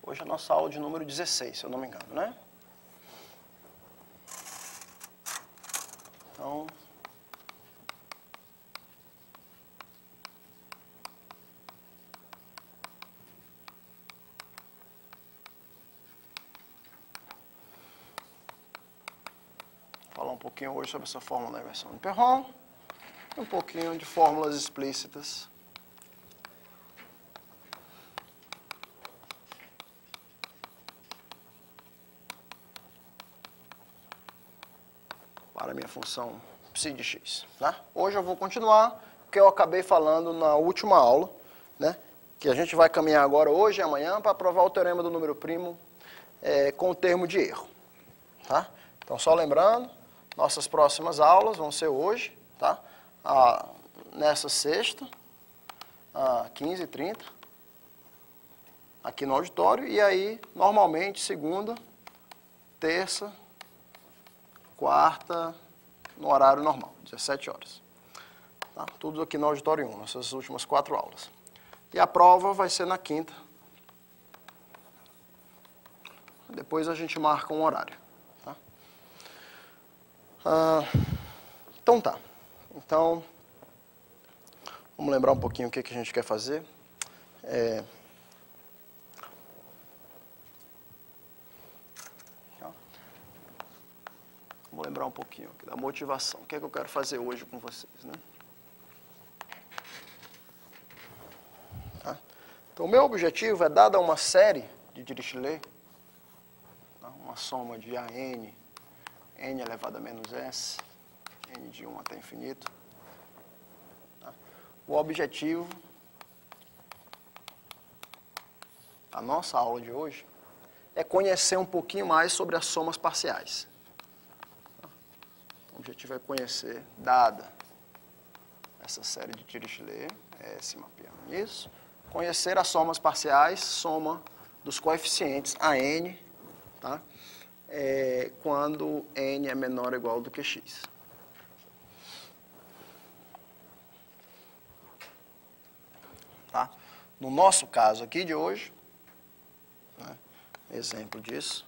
Hoje é a nossa aula de número 16, se eu não me engano, né? Então, falar um pouquinho hoje sobre essa fórmula da inversão de Perron, e um pouquinho de fórmulas explícitas. Para a minha função psi de x. Tá? Hoje eu vou continuar o que eu acabei falando na última aula, né? Que a gente vai caminhar agora hoje e amanhã para provar o teorema do número primo com o termo de erro. Tá? Então, só lembrando, nossas próximas aulas vão ser hoje, tá? Nessa sexta, 15h30, aqui no auditório, e aí, normalmente, segunda, terça, quarta, no horário normal, 17 horas. Tá? Tudo aqui no auditório 1, nessas últimas 4 aulas. E a prova vai ser na quinta. Depois a gente marca um horário. Tá? Então tá. Então, vamos lembrar um pouquinho o que a gente quer fazer. Vou lembrar um pouquinho aqui da motivação. O que é que eu quero fazer hoje com vocês, né? Tá? Então, o meu objetivo é, dada uma série de Dirichlet, tá? Uma soma de AN, n elevado a menos s, n de 1 até infinito. Tá? O objetivo da nossa aula de hoje é conhecer um pouquinho mais sobre as somas parciais. O objetivo é conhecer, dada essa série de Dirichlet, se mapeando nisso, conhecer as somas parciais, soma dos coeficientes a n, tá? Quando n é menor ou igual do que x. Tá? No nosso caso aqui de hoje, né, exemplo disso,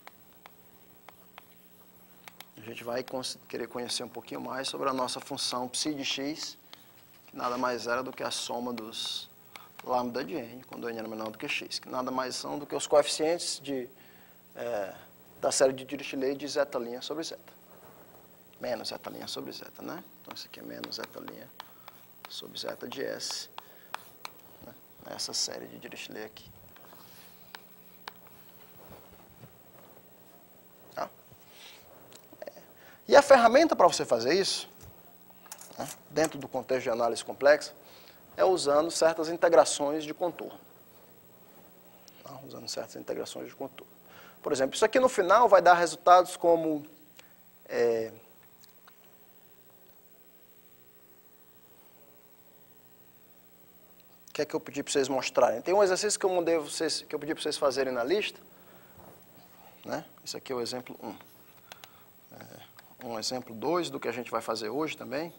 a gente vai querer conhecer um pouquinho mais sobre a nossa função psi de x, que nada mais era do que a soma dos lambda de n, quando n era menor do que x, que nada mais são do que os coeficientes da série de Dirichlet de zeta' sobre zeta. Menos zeta' sobre zeta, né? Então, isso aqui é menos zeta' sobre zeta de s, né? Essa série de Dirichlet aqui. E a ferramenta para você fazer isso, né, dentro do contexto de análise complexa, é usando certas integrações de contorno. Tá? Usando certas integrações de contorno. Por exemplo, isso aqui no final vai dar resultados como... O que é que eu pedi para vocês mostrarem? Tem um exercício que eu pedi para vocês fazerem na lista. Né? Isso aqui é o exemplo 1. Um exemplo 2 do que a gente vai fazer hoje também.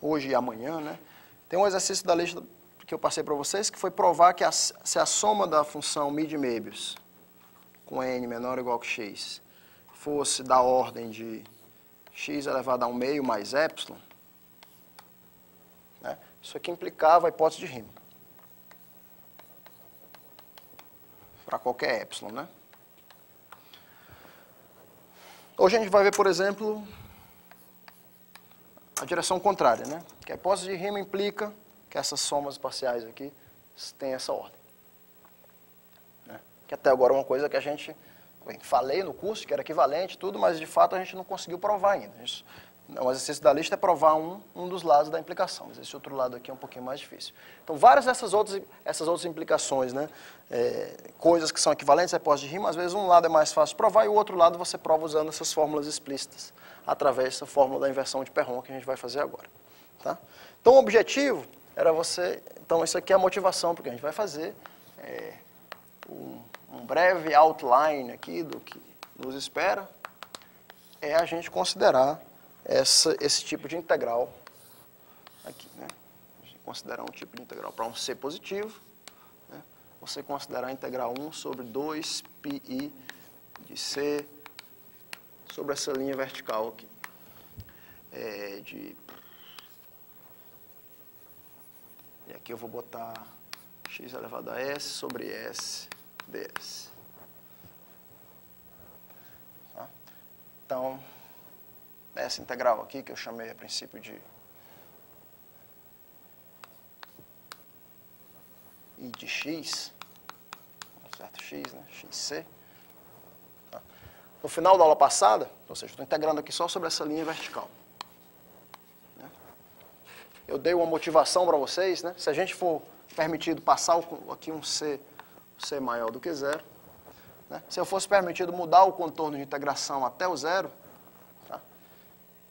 Hoje e amanhã, né? Tem um exercício da lista que eu passei para vocês, que foi provar que se a soma da função mid-Möbius com n menor ou igual que x fosse da ordem de x elevado a 1 meio mais epsilon, né? Isso aqui implicava a hipótese de Riemann. Para qualquer epsilon, né? Hoje a gente vai ver, por exemplo, a direção contrária, né? Que a hipótese de Riemann implica que essas somas parciais aqui têm essa ordem. Né? Que até agora é uma coisa que a gente falei no curso, que era equivalente, tudo, mas de fato a gente não conseguiu provar ainda. A gente O exercício da lista é provar um dos lados da implicação, mas esse outro lado aqui é um pouquinho mais difícil. Então, várias dessas outras implicações, né? Coisas que são equivalentes a hipótese de rima, às vezes um lado é mais fácil de provar e o outro lado você prova usando essas fórmulas explícitas, através dessa fórmula da inversão de Perron que a gente vai fazer agora. Tá? Então, o objetivo era você... Então, isso aqui é a motivação, porque a gente vai fazer um breve outline aqui do que nos espera, é a gente considerar esse tipo de integral aqui, né? A gente considerar um tipo de integral para um C positivo, né? Você considerar a integral 1 sobre 2πi de C sobre essa linha vertical aqui. E aqui eu vou botar x elevado a s sobre s ds. Tá? Então, essa integral aqui, que eu chamei a princípio de I de x, um certo x, né? xc. Tá? No final da aula passada, ou seja, estou integrando aqui só sobre essa linha vertical. Né? Eu dei uma motivação para vocês, né? Se a gente for permitido passar aqui um c maior do que zero, né? Se eu fosse permitido mudar o contorno de integração até o zero, tá?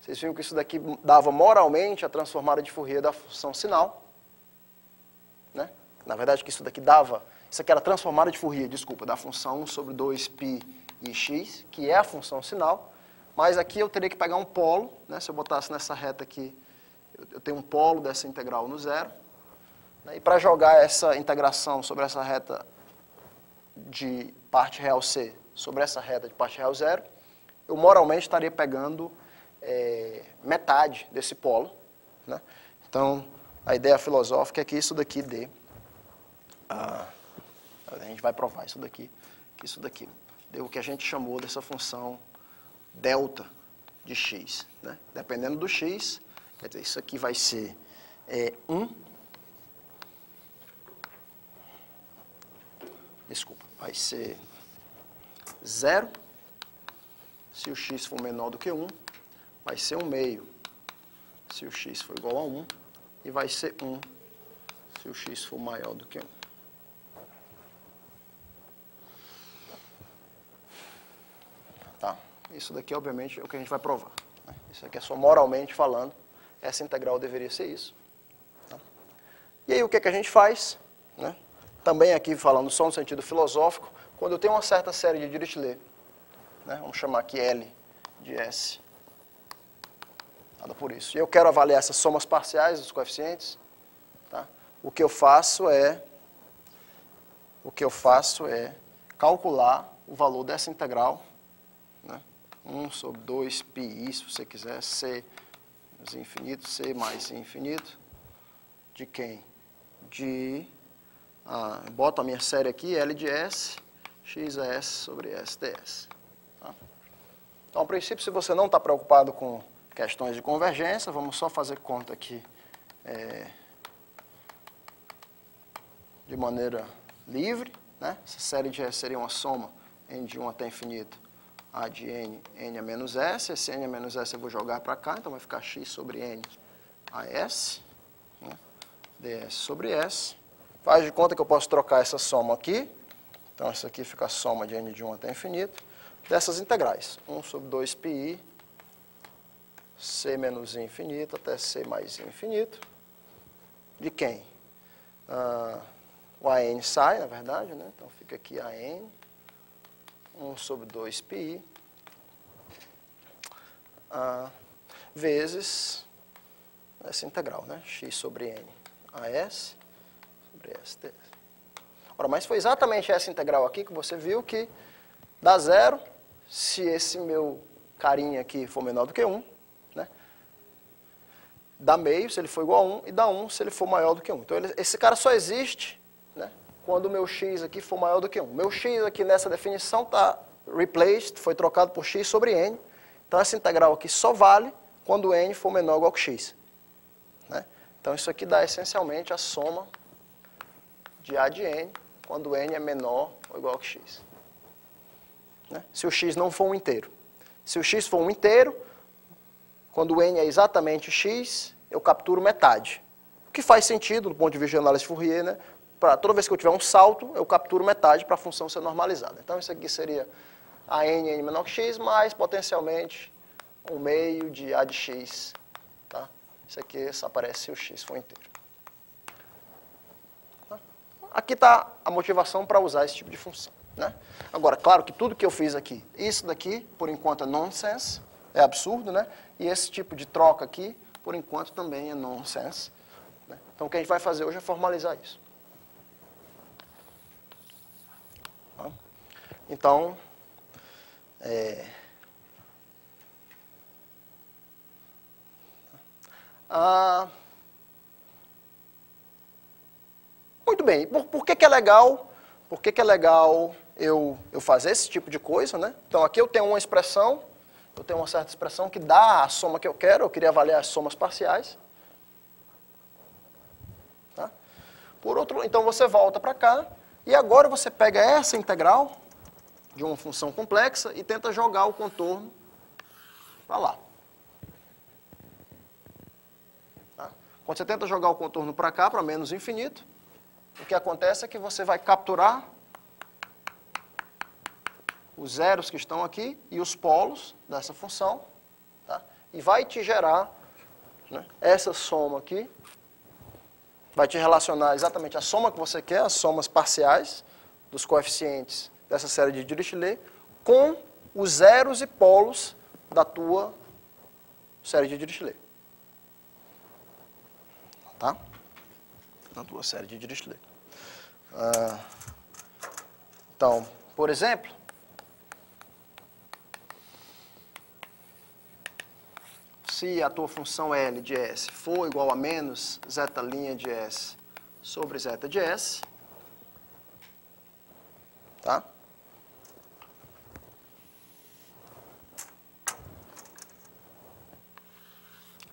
Vocês viram que isso daqui dava moralmente a transformada de Fourier da função sinal. Né? Na verdade, que isso daqui dava... Isso aqui era a transformada de Fourier, desculpa, da função 1 sobre 2π e x, que é a função sinal. Mas aqui eu teria que pegar um polo, né? Se eu botasse nessa reta aqui, eu tenho um polo dessa integral no zero. Né? E para jogar essa integração sobre essa reta de parte real c sobre essa reta de parte real zero, eu moralmente estaria pegando metade desse polo. Né? Então, a ideia filosófica é que isso daqui dê... a gente vai provar isso daqui, que isso daqui deu o que a gente chamou dessa função delta de x. Né? Dependendo do x, quer dizer, isso aqui vai ser 1. Desculpa, vai ser 0. Se o x for menor do que 1, vai ser 1 meio. Se o x for igual a 1, e vai ser 1 se o x for maior do que 1. Tá? Isso daqui, obviamente, é o que a gente vai provar. Né? Isso aqui é só moralmente falando. Essa integral deveria ser isso. Tá? E aí, o que é que a gente faz? Né? Também aqui, falando só no sentido filosófico, quando eu tenho uma certa série de Dirichlet, né? Vamos chamar aqui L de S, nada por isso. E eu quero avaliar essas somas parciais dos coeficientes. Tá? O que eu faço é calcular o valor dessa integral, né? 1 sobre 2πi, se você quiser, c menos infinito, c mais infinito, de quem? Boto a minha série aqui, L de S, x é S sobre S ds. Tá? Então, a princípio, se você não está preocupado com questões de convergência, vamos só fazer conta aqui de maneira livre. Né? Essa série de S seria uma soma n de 1 até infinito, a de n a menos s. Esse n a menos s eu vou jogar para cá, então vai ficar x sobre n a s, né? ds sobre s. Faz de conta que eu posso trocar essa soma aqui. Então, isso aqui fica a soma de n de 1 até infinito, dessas integrais. 1 sobre 2πi, c menos infinito até c mais infinito. De quem? O AN sai, na verdade, né? Então, fica aqui AN, 1 sobre 2πi, vezes essa integral, né? X sobre n a s sobre s ds. Ora, mas foi exatamente essa integral aqui que você viu que dá zero se esse meu carinha aqui for menor do que 1, né? Dá meio se ele for igual a 1 e dá 1 se ele for maior do que 1. Então, esse cara só existe, né, quando o meu x aqui for maior do que 1. Meu x aqui nessa definição está replaced, foi trocado por x sobre n. Então, essa integral aqui só vale quando n for menor ou igual que x. Né? Então, isso aqui dá essencialmente a soma de a de n quando n é menor ou igual que x. Né? Se o x não for um inteiro. Se o x for um inteiro, quando n é exatamente x, eu capturo metade. O que faz sentido, do ponto de vista de análise Fourier, né? Para toda vez que eu tiver um salto, eu capturo metade para a função ser normalizada. Então, isso aqui seria a n menor que x, mais, potencialmente, 1/2 de a de x. Tá? Isso aqui só aparece se o x for inteiro. Tá? Aqui está a motivação para usar esse tipo de função. Né? Agora, claro que tudo que eu fiz aqui, isso daqui, por enquanto, é nonsense, é absurdo, né? E esse tipo de troca aqui, por enquanto, também é nonsense. Né? Então, o que a gente vai fazer hoje é formalizar isso. Tá? Então, muito bem, por que é legal? Por que é legal eu fazer esse tipo de coisa, né? Então, aqui eu tenho uma expressão, eu tenho uma certa expressão que dá a soma que eu quero, eu queria avaliar as somas parciais. Tá? Por outro, então, você volta para cá, e agora você pega essa integral de uma função complexa e tenta jogar o contorno para lá. Tá? Quando você tenta jogar o contorno para cá, para menos infinito, o que acontece é que você vai capturar os zeros que estão aqui e os polos dessa função, tá? E vai te gerar, né, essa soma aqui, vai te relacionar exatamente a soma que você quer, as somas parciais dos coeficientes dessa série de Dirichlet, com os zeros e polos da tua série de Dirichlet. Tá? Da tua série de Dirichlet. Então, por exemplo, se a tua função L de S for igual a menos zeta' de S sobre zeta de S, tá?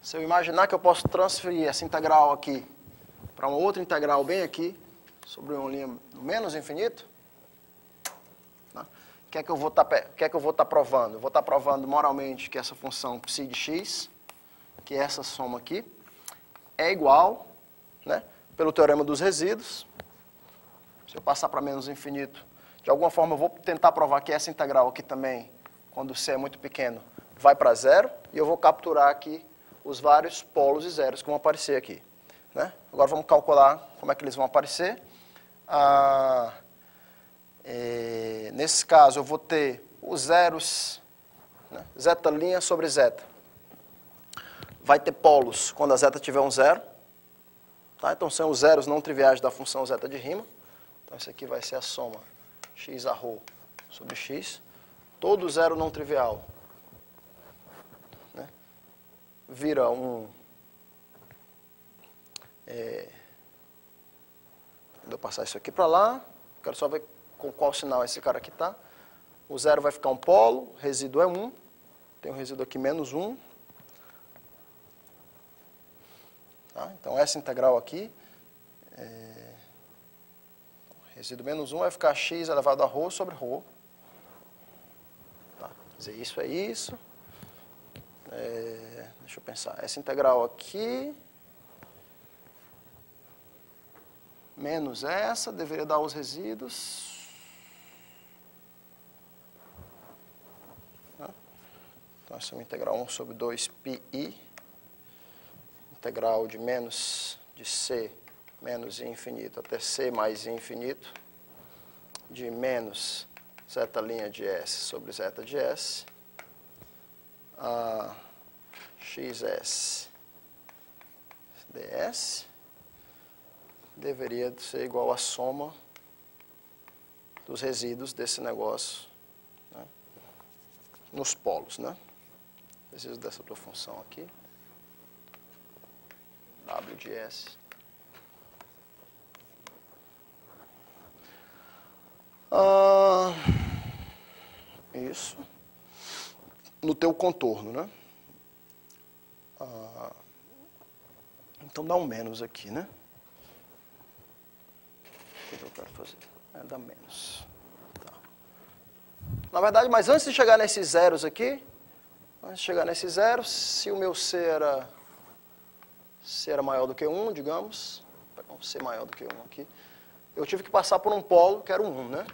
Se eu imaginar que eu posso transferir essa integral aqui para uma outra integral bem aqui, sobre uma linha do menos infinito, tá? O que é que eu vou estar provando? Eu vou estar provando moralmente que essa função psi de x, que essa soma aqui, é igual, né, pelo teorema dos resíduos. Se eu passar para menos infinito, de alguma forma eu vou tentar provar que essa integral aqui também, quando c é muito pequeno, vai para zero, e eu vou capturar aqui os vários polos e zeros que vão aparecer aqui. Né? Agora vamos calcular como é que eles vão aparecer. Nesse caso, eu vou ter os zeros, né, zeta' sobre zeta. Vai ter polos quando a zeta tiver um zero. Tá? Então, são os zeros não triviais da função zeta de Riemann. Então, isso aqui vai ser a soma x arro sobre x. Todo zero não trivial, né, vira um... Vou passar isso aqui para lá. Quero só ver com qual sinal esse cara aqui está. O zero vai ficar um polo, resíduo é 1. Tem um resíduo aqui menos 1. Tá? Então, essa integral aqui, resíduo menos 1 vai ficar x elevado a ρ sobre ρ. Tá? Quer dizer, isso é isso. Deixa eu pensar. Essa integral aqui, menos essa, deveria dar os resíduos. Tá? Então, essa é uma integral 1 sobre 2πi. Integral de menos de c menos i infinito até c mais i infinito, de menos zeta' de S sobre zeta de S, a xs ds deveria ser igual à soma dos resíduos desse negócio, né, nos polos, né? Resíduos dessa tua função aqui. W de S. Isso. No teu contorno, né? Então dá um menos aqui, né? O que eu quero fazer? Dá menos. Tá. Na verdade, mas antes de chegar nesses zeros aqui, Antes de chegar nesse zero, se o meu C era maior do que 1, digamos, vou pegar um C maior do que 1 aqui, eu tive que passar por um polo que era o 1, né?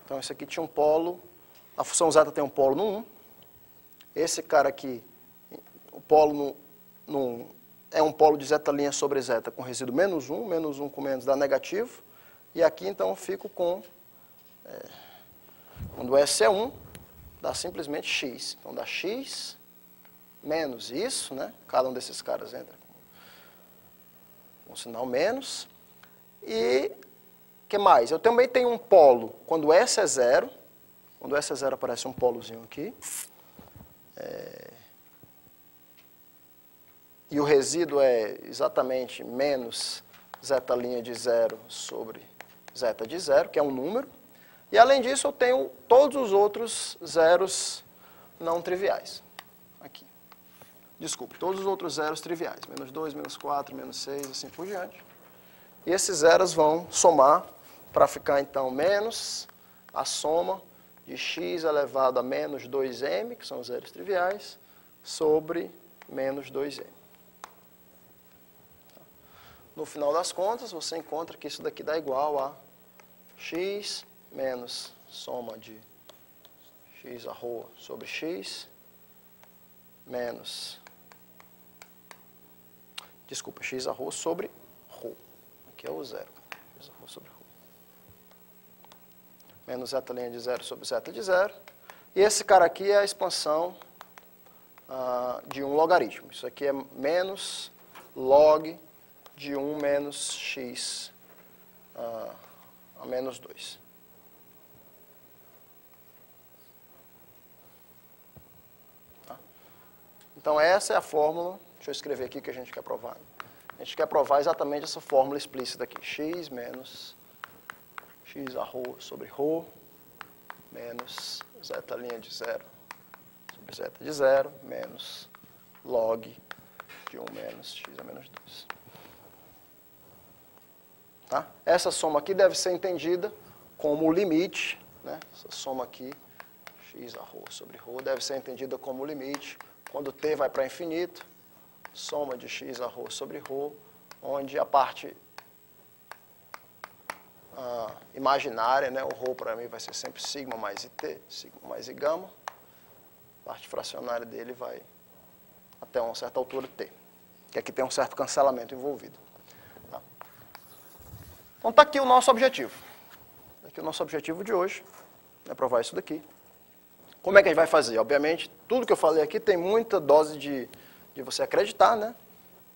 Então, esse aqui tinha um polo, a função zeta tem um polo no 1. Esse cara aqui, o polo no 1, é um polo de zeta' sobre zeta com resíduo menos 1 com menos dá negativo. E aqui, então, eu fico com, quando S é 1, dá simplesmente x. Então, dá x menos isso, né? Cada um desses caras entra com um sinal menos. E o que mais? Eu também tenho um polo, quando S é 0, quando S é 0 aparece um polozinho aqui. E o resíduo é exatamente menos zeta' de 0 sobre zeta de 0, que é um número. E, além disso, eu tenho todos os outros zeros não triviais. Aqui. Desculpe, todos os outros zeros triviais. Menos 2, menos 4, menos 6, assim por diante. E esses zeros vão somar para ficar, então, menos a soma de x elevado a menos 2m, que são os zeros triviais, sobre menos 2m. No final das contas, você encontra que isso daqui dá igual a x menos soma de x arroba sobre x menos, desculpa, x arroba sobre ρ. Aqui é o zero, x arroba sobre ρ. Menos zeta' de 0 sobre zeta de 0. E esse cara aqui é a expansão de um logaritmo. Isso aqui é menos log de 1 menos x a menos 2. Tá? Então, essa é a fórmula, deixa eu escrever aqui que a gente quer provar. A gente quer provar exatamente essa fórmula explícita aqui. X menos x a ρ sobre ρ menos zeta' de 0 sobre zeta de 0 menos log de 1 menos x a menos 2. Tá? Essa soma aqui deve ser entendida como o limite, né? Essa soma aqui, x a ρ sobre ρ, deve ser entendida como o limite. Quando t vai para infinito, soma de x a ρ sobre ρ, onde a parte imaginária, né? O ρ para mim vai ser sempre sigma mais it, sigma mais i gama. A parte fracionária dele vai até uma certa altura t, que aqui tem um certo cancelamento envolvido. Tá? Então está aqui o nosso objetivo. Aqui o nosso objetivo de hoje é provar isso daqui. Como é que a gente vai fazer? Obviamente, tudo que eu falei aqui tem muita dose de você acreditar, né?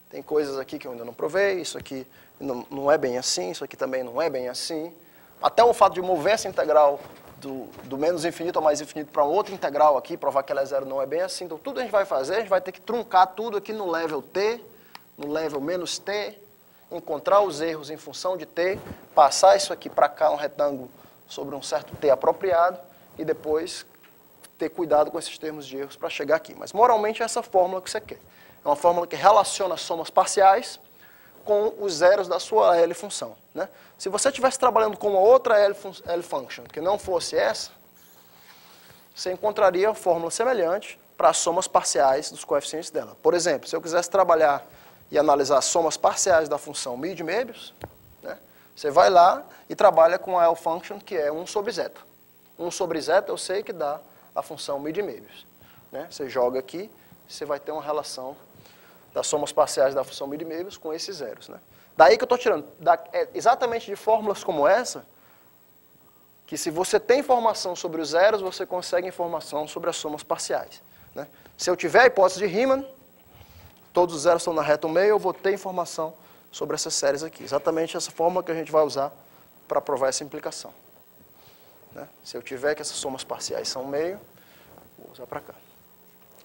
Tem coisas aqui que eu ainda não provei, isso aqui não é bem assim, isso aqui também não é bem assim. Até o fato de mover essa integral do menos infinito ao mais infinito para outra integral aqui, provar que ela é zero, não é bem assim. Então, tudo a gente vai fazer, a gente vai ter que truncar tudo aqui no level t, no level menos t, encontrar os erros em função de t, passar isso aqui para cá, um retângulo sobre um certo t apropriado, e depois ter cuidado com esses termos de erros para chegar aqui. Mas, moralmente, é essa fórmula que você quer. É uma fórmula que relaciona somas parciais com os zeros da sua L função. Né? Se você estivesse trabalhando com uma outra L function que não fosse essa, você encontraria uma fórmula semelhante para as somas parciais dos coeficientes dela. Por exemplo, se eu quisesse trabalhar e analisar as somas parciais da função μ de Möbius, né, você vai lá e trabalha com a L function que é 1 sobre zeta. 1 sobre zeta eu sei que dá a função μ de Möbius. Né? Você joga aqui, você vai ter uma relação das somas parciais da função μ de Möbius com esses zeros. Né? Daí que eu estou tirando, exatamente de fórmulas como essa, que se você tem informação sobre os zeros, você consegue informação sobre as somas parciais. Né? Se eu tiver a hipótese de Riemann, todos os zeros estão na reta meio, eu vou ter informação sobre essas séries aqui. Exatamente essa fórmula que a gente vai usar para provar essa implicação. Né? Se eu tiver que essas somas parciais são meio, vou usar para cá.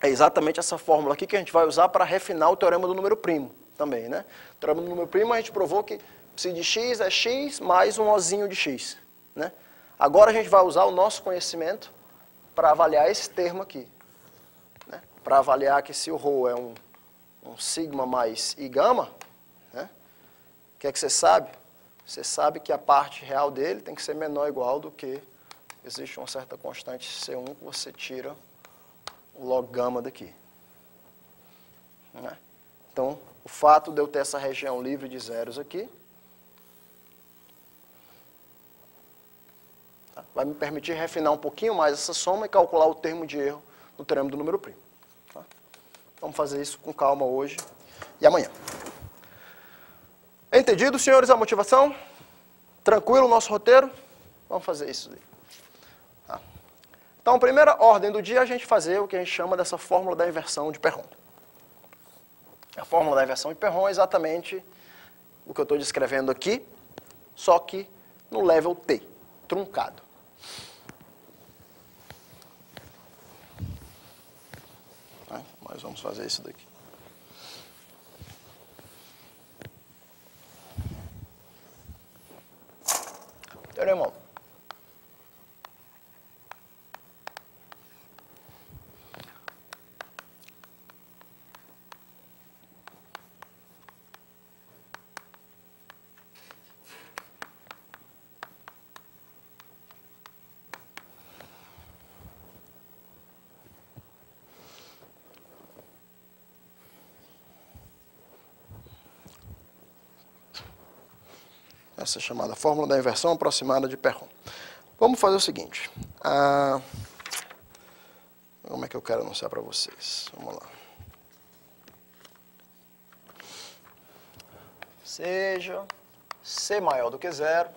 É exatamente essa fórmula aqui que a gente vai usar para refinar o teorema do número primo também. Né? O teorema do número primo a gente provou que psi de x é x mais um ozinho de x. Né? Agora a gente vai usar o nosso conhecimento para avaliar esse termo aqui. Né? Para avaliar que se o ρ é um sigma mais i gama, né? O que é que você sabe? Você sabe que a parte real dele tem que ser menor ou igual do que existe uma certa constante C1 que você tira o log gama daqui. Né? Então, o fato de eu ter essa região livre de zeros aqui, tá, vai me permitir refinar um pouquinho mais essa soma e calcular o termo de erro no teorema do número primo. Tá? Vamos fazer isso com calma hoje e amanhã. Entendido, senhores, a motivação? Tranquilo o nosso roteiro? Vamos fazer isso aí. Tá? Então, primeira ordem do dia é a gente fazer o que a gente chama dessa fórmula da inversão de Perron. A fórmula da inversão de Perron é exatamente o que eu estou descrevendo aqui, só que no level T, truncado. Mas vamos fazer isso daqui. Teorema 1. Essa é chamada fórmula da inversão aproximada de Perron. Vamos fazer o seguinte. Como é que eu quero anunciar para vocês? Vamos lá. Seja C maior do que zero.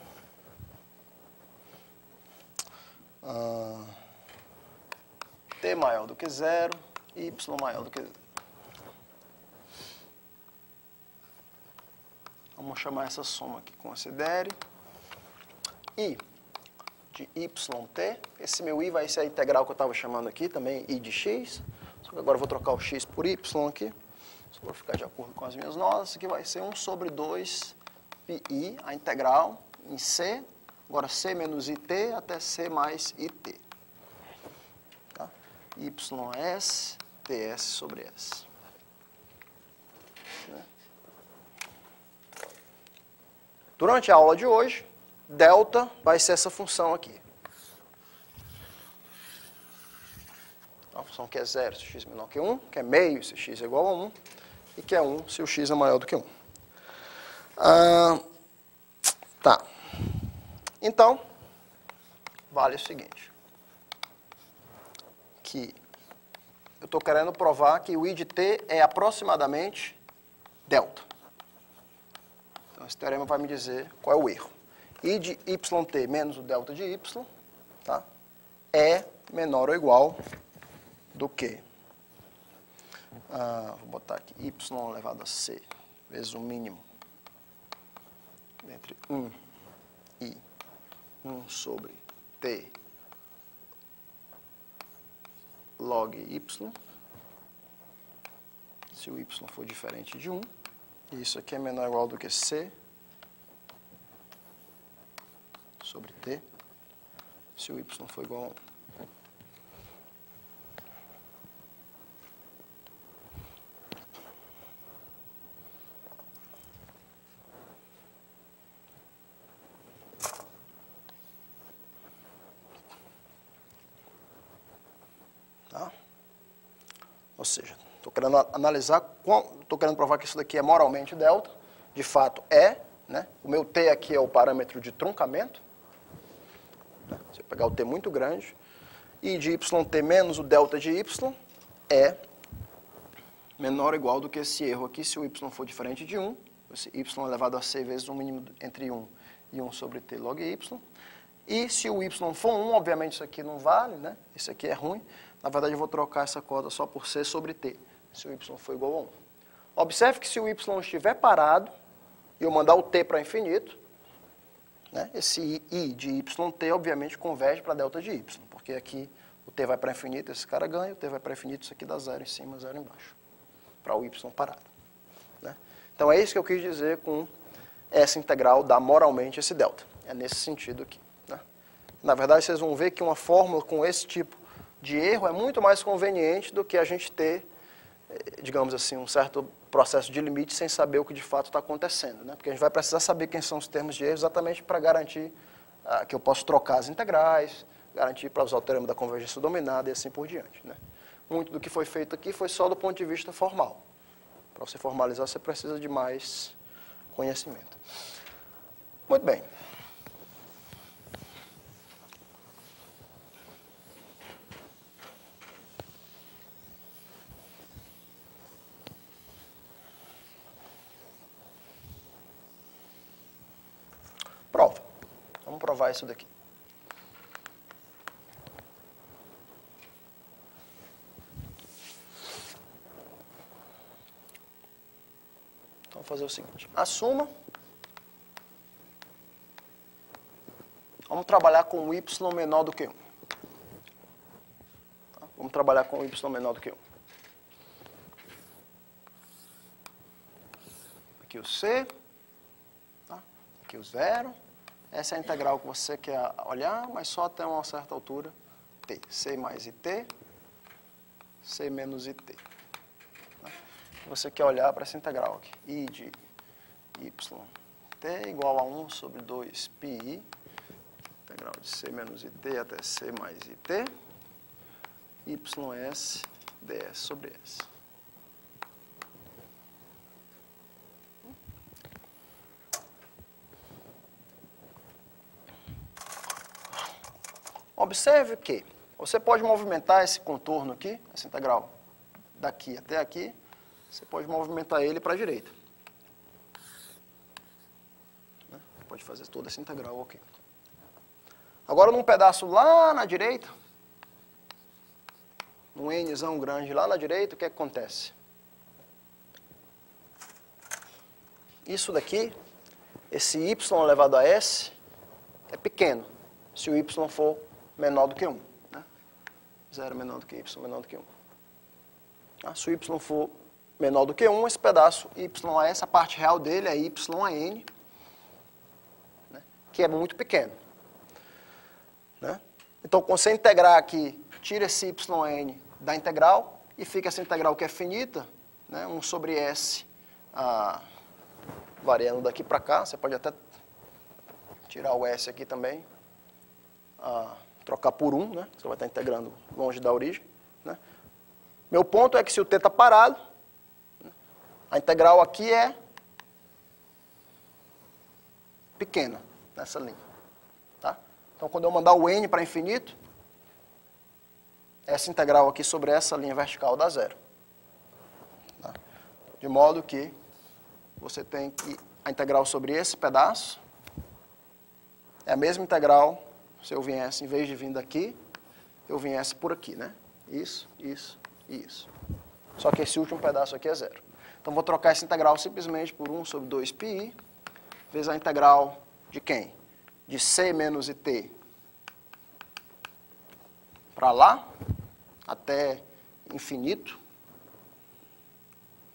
T maior do que zero. Y maior do que zero. Vamos chamar essa soma aqui, considere I de YT. Esse meu I vai ser a integral que eu estava chamando aqui, também I de X. Só que agora eu vou trocar o X por Y aqui, só para ficar de acordo com as minhas notas. Isso aqui vai ser 1 sobre 2 pi, a integral, em C. Agora C menos IT até C mais IT. Tá? YS, TS sobre S. Durante a aula de hoje, delta vai ser essa função aqui. A função que é 0 se x é menor que 1, que é meio se x é igual a 1, e que é 1 se o x é maior do que 1. Tá. Então, vale o seguinte. Que eu estou querendo provar que o I de t é aproximadamente delta. Então, esse teorema vai me dizer qual é o erro. I de yt menos o delta de y, tá, é menor ou igual do que, vou botar aqui, y elevado a c vezes o mínimo entre 1 e 1 sobre t log y, se o y for diferente de 1, e isso aqui é menor ou igual do que c sobre t, se o y for igual a 1. Tá? Ou seja, estou querendo analisar, estou querendo provar que isso daqui é moralmente delta, de fato é, né? O meu t aqui é o parâmetro de truncamento, né? Se eu pegar o t muito grande, e de yt menos o delta de y é menor ou igual do que esse erro aqui, se o y for diferente de 1, esse y elevado a c vezes o mínimo entre 1 e 1 sobre t log y, e se o y for 1, obviamente isso aqui não vale, né? Isso aqui é ruim. Na verdade, eu vou trocar essa cota só por c sobre t, se o y for igual a 1. Observe que se o y estiver parado, e eu mandar o t para infinito, né, esse i de yt, obviamente, converge para delta de y, porque aqui o t vai para infinito, esse cara ganha, o t vai para infinito, isso aqui dá 0 em cima, 0 embaixo, para o y parado. Né? Então, é isso que eu quis dizer com essa integral dá moralmente esse delta. É nesse sentido aqui. Né? Na verdade, vocês vão ver que uma fórmula com esse tipo de erro é muito mais conveniente do que a gente ter, digamos assim, um certo processo de limite sem saber o que de fato está acontecendo. Né? Porque a gente vai precisar saber quem são os termos de erro exatamente para garantir que eu posso trocar as integrais, garantir para usar o teorema da convergência dominada e assim por diante. Né? muito do que foi feito aqui foi só do ponto de vista formal. Para você formalizar, você precisa de mais conhecimento. Muito bem. Prova. Vamos provar isso daqui. Então, vamos fazer o seguinte. Assuma. Vamos trabalhar com o y menor do que 1. Tá? Vamos trabalhar com o y menor do que 1. Aqui o c. Tá? Aqui o 0. Essa é a integral que você quer olhar, mas só até uma certa altura, t. C mais it, C menos it. Você quer olhar para essa integral aqui. I de y t igual a 1 sobre 2 pi, integral de C menos it até C mais it, ys ds sobre s. Observe que você pode movimentar esse contorno aqui, essa integral daqui até aqui, você pode movimentar ele para a direita. Pode fazer toda essa integral aqui. Agora, num pedaço lá na direita, num nzão grande lá na direita, o que acontece? Isso daqui, esse y elevado a s, é pequeno, se o y for menor do que 1. Né? 0 menor do que y menor do que 1. Tá? Se o y for menor do que 1, esse pedaço y a s, a parte real dele é y a n, né? Que é muito pequeno. Né? Então, quando você integrar aqui, tira esse y a n da integral e fica essa integral que é finita, né? 1 sobre s, variando daqui para cá. Você pode até tirar o s aqui também, trocar por 1, né? Você vai estar integrando longe da origem. Né? Meu ponto é que se o t está parado, a integral aqui é pequena, nessa linha. Tá? Então, quando eu mandar o n para infinito, essa integral aqui sobre essa linha vertical dá 0. Tá? De modo que você tem que a integral sobre esse pedaço é a mesma integral se eu viesse, em vez de vir daqui, eu viesse por aqui, né? Isso, isso e isso. Só que esse último pedaço aqui é 0. Então, vou trocar essa integral simplesmente por 1 sobre 2πi, vezes a integral de quem? De c menos it para lá, até infinito,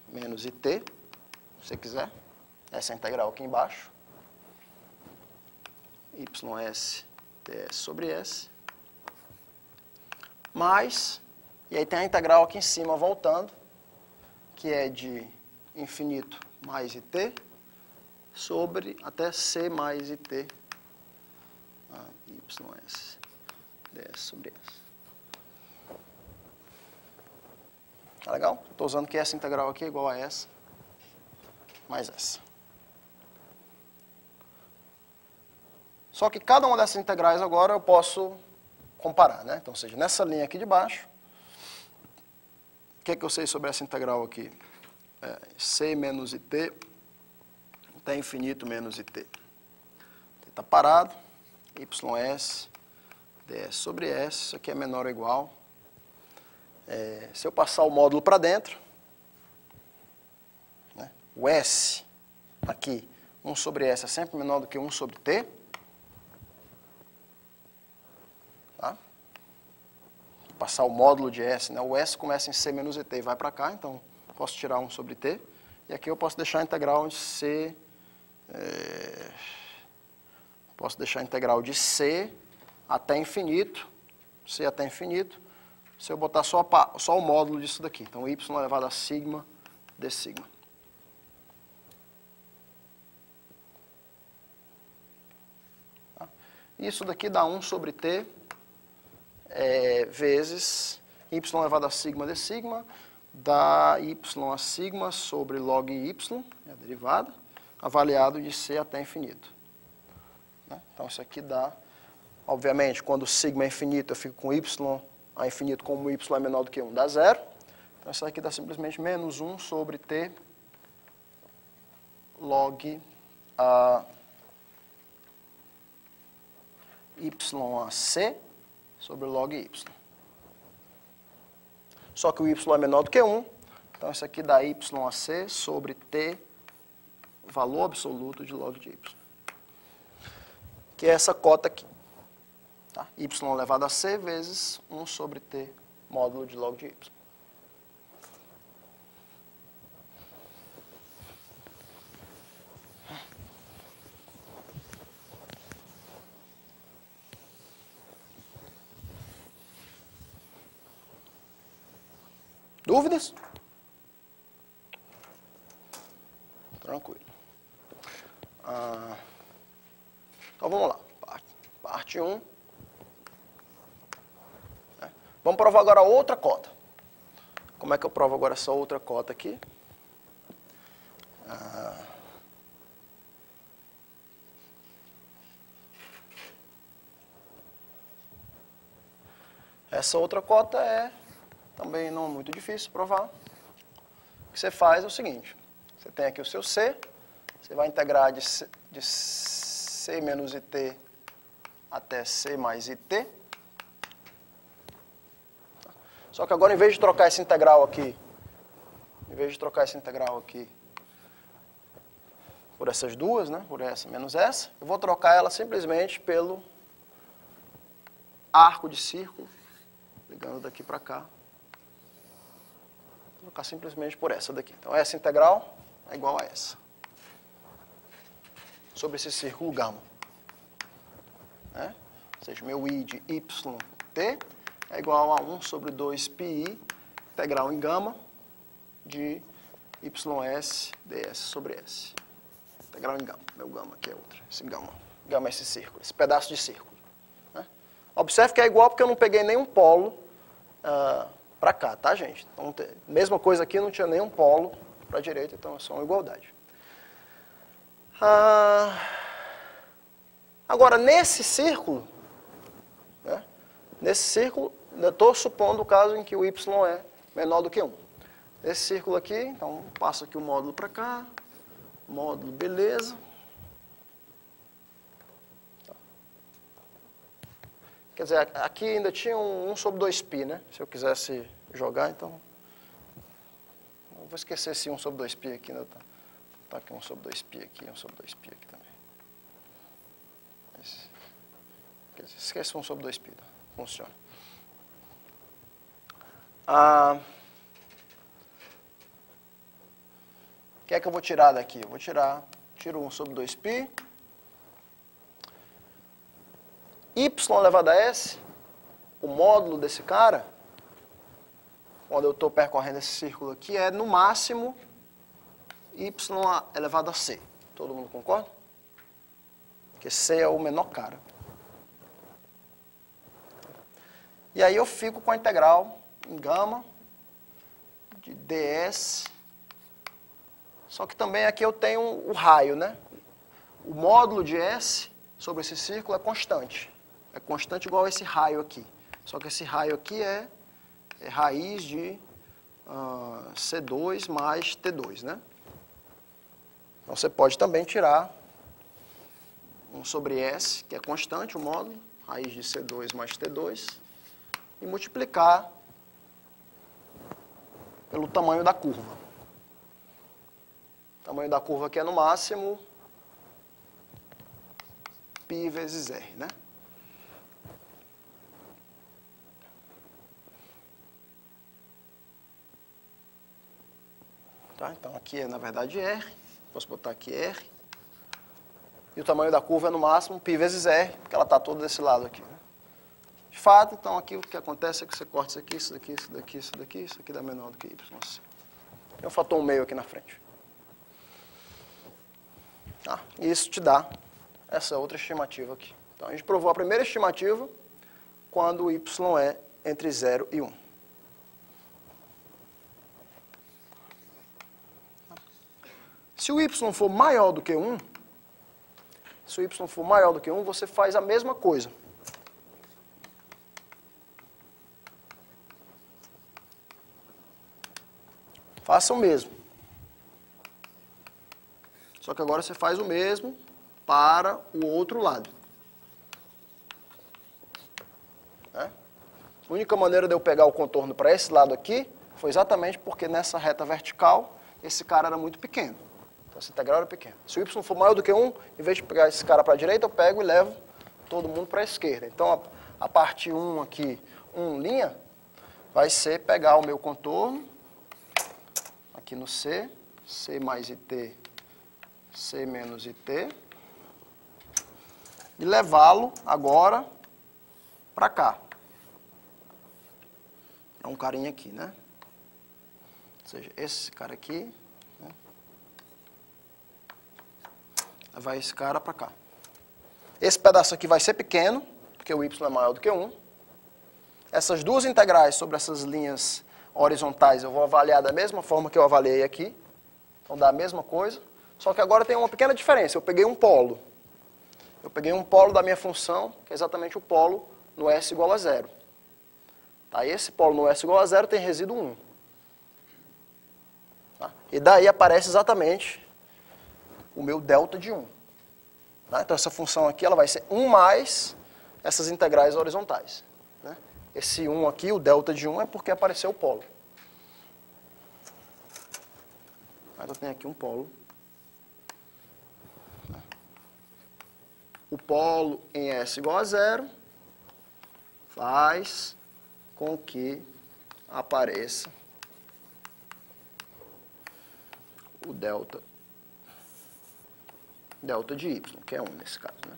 menos it, se você quiser. Essa é a integral aqui embaixo. ys ds sobre s. Mais, e aí tem a integral aqui em cima voltando, que é de infinito mais it, sobre até c mais it, ys ds sobre s. Tá legal? Estou usando que essa integral aqui é igual a essa, mais essa. Só que cada uma dessas integrais agora eu posso comparar, né? Então, ou seja, nessa linha aqui de baixo, o que é que eu sei sobre essa integral aqui? C menos it até infinito menos it. Está parado, ys ds sobre s, isso aqui é menor ou igual. Se eu passar o módulo para dentro, né, o s aqui, 1 sobre s é sempre menor do que 1 sobre t. Tá? Passar o módulo de s, né, o s começa em c menos it e vai para cá, então posso tirar 1 sobre t. E aqui eu posso deixar a integral de c, posso deixar a integral de c até infinito, c até infinito, se eu botar só o módulo disso daqui. Então, y elevado a sigma d sigma. Tá? Isso daqui dá 1 sobre t vezes y elevado a sigma de sigma dá y a sigma sobre log y, a derivada, avaliado de c até infinito. Então, isso aqui dá, obviamente, quando sigma é infinito, eu fico com y a infinito, como y é menor do que 1, dá zero. Então, isso aqui dá simplesmente menos 1 sobre t log y a c sobre log y. Só que o y é menor do que 1, então isso aqui dá y a c sobre t, valor absoluto de log de y. Que é essa cota aqui. Tá? Y elevado a c vezes 1 sobre t, módulo de log de y. Dúvidas? Tranquilo. Então vamos lá. Parte 1. Vamos provar agora outra cota. Como é que eu provo agora essa outra cota aqui? Essa outra cota é também não muito difícil provar. O que você faz é o seguinte. Você tem aqui o seu C. Você vai integrar de C menos IT até C mais IT. Só que agora, em vez de trocar esse integral aqui, por essas duas, né, por essa menos essa, eu vou trocar ela simplesmente pelo arco de círculo, ligando daqui para cá. Vou trocar simplesmente por essa daqui. Então, essa integral é igual a essa, sobre esse círculo gama. Né? Ou seja, meu I de YT é igual a 1 sobre 2πi, integral em gama, de ys ds sobre s. Integral em gama. Meu gama aqui é outra. Esse gama. Gama é esse círculo, esse pedaço de círculo. Né? Observe que é igual porque eu não peguei nenhum polo para cá, tá, gente? Então, mesma coisa aqui, não tinha nenhum polo para a direita, então é só uma igualdade. Agora, nesse círculo, né, eu estou supondo o caso em que o y é menor do que 1. Esse círculo aqui, então, passo aqui o módulo para cá, módulo, beleza. Quer dizer, aqui ainda tinha 1 sobre 2π, né? Se eu quisesse jogar, então... Eu vou esquecer esse 1 sobre 2π aqui, né? Tá aqui 1 sobre 2π aqui, 1 sobre 2π aqui também. Esquece 1 sobre 2π, tá? Funciona. O que é que eu vou tirar daqui? Eu vou tiro 1 sobre 2π. Y elevado a s, o módulo desse cara, quando eu estou percorrendo esse círculo aqui, é no máximo y elevado a c. Todo mundo concorda? Porque c é o menor cara. E aí eu fico com a integral em gama de ds. Só que também aqui eu tenho o raio, né? O módulo de s sobre esse círculo é constante. É constante igual a esse raio aqui. Só que esse raio aqui é raiz de C2 mais T2, né? Então, você pode também tirar 1 sobre S, que é constante, o módulo, raiz de C2 mais T2, e multiplicar pelo tamanho da curva. O tamanho da curva aqui é no máximo π vezes R, né? Tá? Então, aqui é, na verdade, R. Posso botar aqui R. E o tamanho da curva é, no máximo, π vezes R, porque ela está toda desse lado aqui. Né? De fato, então, aqui o que acontece é que você corta isso aqui, isso daqui, isso daqui, isso daqui, isso aqui dá menor do que Y. Tem um fator 1/2 aqui na frente. Tá? E isso te dá essa outra estimativa aqui. Então, a gente provou a primeira estimativa quando Y é entre 0 e 1. Se o y for maior do que 1, se o y for maior do que 1, você faz a mesma coisa. Faça o mesmo. Só que agora você faz o mesmo para o outro lado. Né? A única maneira de eu pegar o contorno para esse lado aqui foi exatamente porque nessa reta vertical esse cara era muito pequeno. Então essa integral era pequena. Se o y for maior do que 1, em vez de pegar esse cara para a direita, eu pego e levo todo mundo para a esquerda. Então a parte 1 aqui, 1 linha, vai ser pegar o meu contorno aqui no C, C mais IT, C menos IT, e levá-lo agora para cá. É um carinha aqui, né? Ou seja, esse cara aqui, né? Levar esse cara para cá. Esse pedaço aqui vai ser pequeno, porque o y é maior do que 1. Essas duas integrais sobre essas linhas horizontais eu vou avaliar da mesma forma que eu avaliei aqui. Então dá a mesma coisa. Só que agora tem uma pequena diferença. Eu peguei um polo. Eu peguei um polo da minha função, que é exatamente o polo no S igual a 0. Tá? Esse polo no S igual a 0 tem resíduo 1. Tá? E daí aparece exatamente o meu delta de 1. Tá? Então essa função aqui ela vai ser 1 mais essas integrais horizontais. Né? Esse 1 aqui, o delta de 1, é porque apareceu o polo. Mas eu tenho aqui um polo. O polo em S igual a 0 faz com que apareça o delta de y, que é 1 nesse caso, né?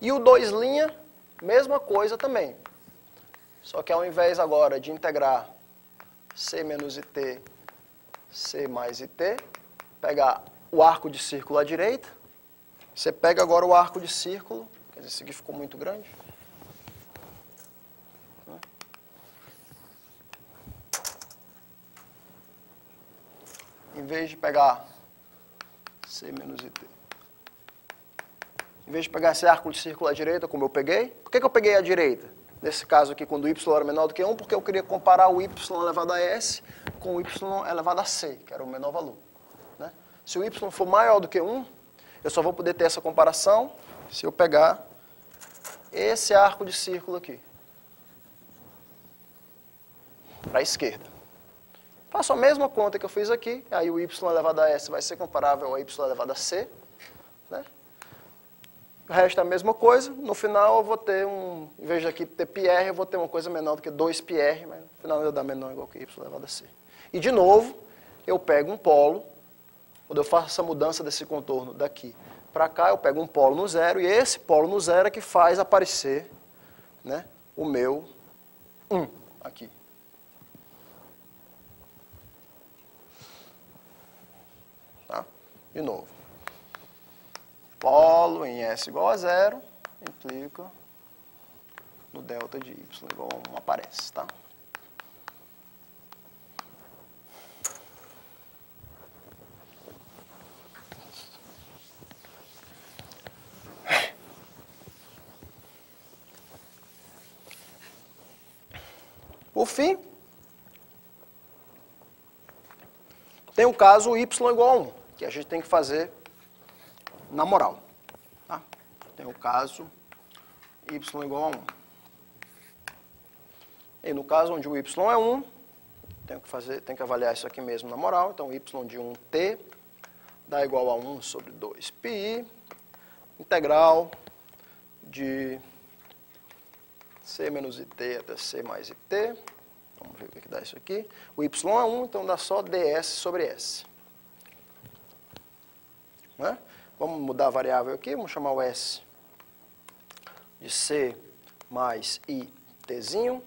E o 2', mesma coisa também. Só que ao invés agora de integrar C menos IT, C mais IT, pegar o arco de círculo à direita, você pega agora o arco de círculo, quer dizer, esse aqui ficou muito grande. Em vez de pegar C menos IT, em vez de pegar esse arco de círculo à direita, como eu peguei, por que eu peguei à direita? Nesse caso aqui, quando o y era menor do que 1, porque eu queria comparar o y elevado a s com o y elevado a c, que era o menor valor. Né? Se o y for maior do que 1, eu só vou poder ter essa comparação se eu pegar esse arco de círculo aqui, para a esquerda. Faço a mesma conta que eu fiz aqui, aí o y elevado a s vai ser comparável ao y elevado a c, né? O resto é a mesma coisa. No final eu vou ter em vez de aqui ter πr, eu vou ter uma coisa menor do que 2πr, mas no final eu dar menor igual que y elevado a c. E de novo, eu pego um polo, quando eu faço essa mudança desse contorno daqui para cá, eu pego um polo no 0, e esse polo no 0 é que faz aparecer, né, o meu 1 aqui. Tá? De novo. Polo em S igual a 0 implica no delta de y igual a 1 aparece, tá? Por fim, tem o caso y igual a 1, que a gente tem que fazer na moral. Tá? Tem o caso y igual a 1. E no caso onde o y é 1, tenho que avaliar isso aqui mesmo na moral. Então, y de 1t dá igual a 1 sobre 2πi, integral de c menos it até c mais it. Vamos ver o que dá isso aqui. O y é 1, então dá só ds sobre s. Né? Vamos mudar a variável aqui, vamos chamar o s de c mais itzinho.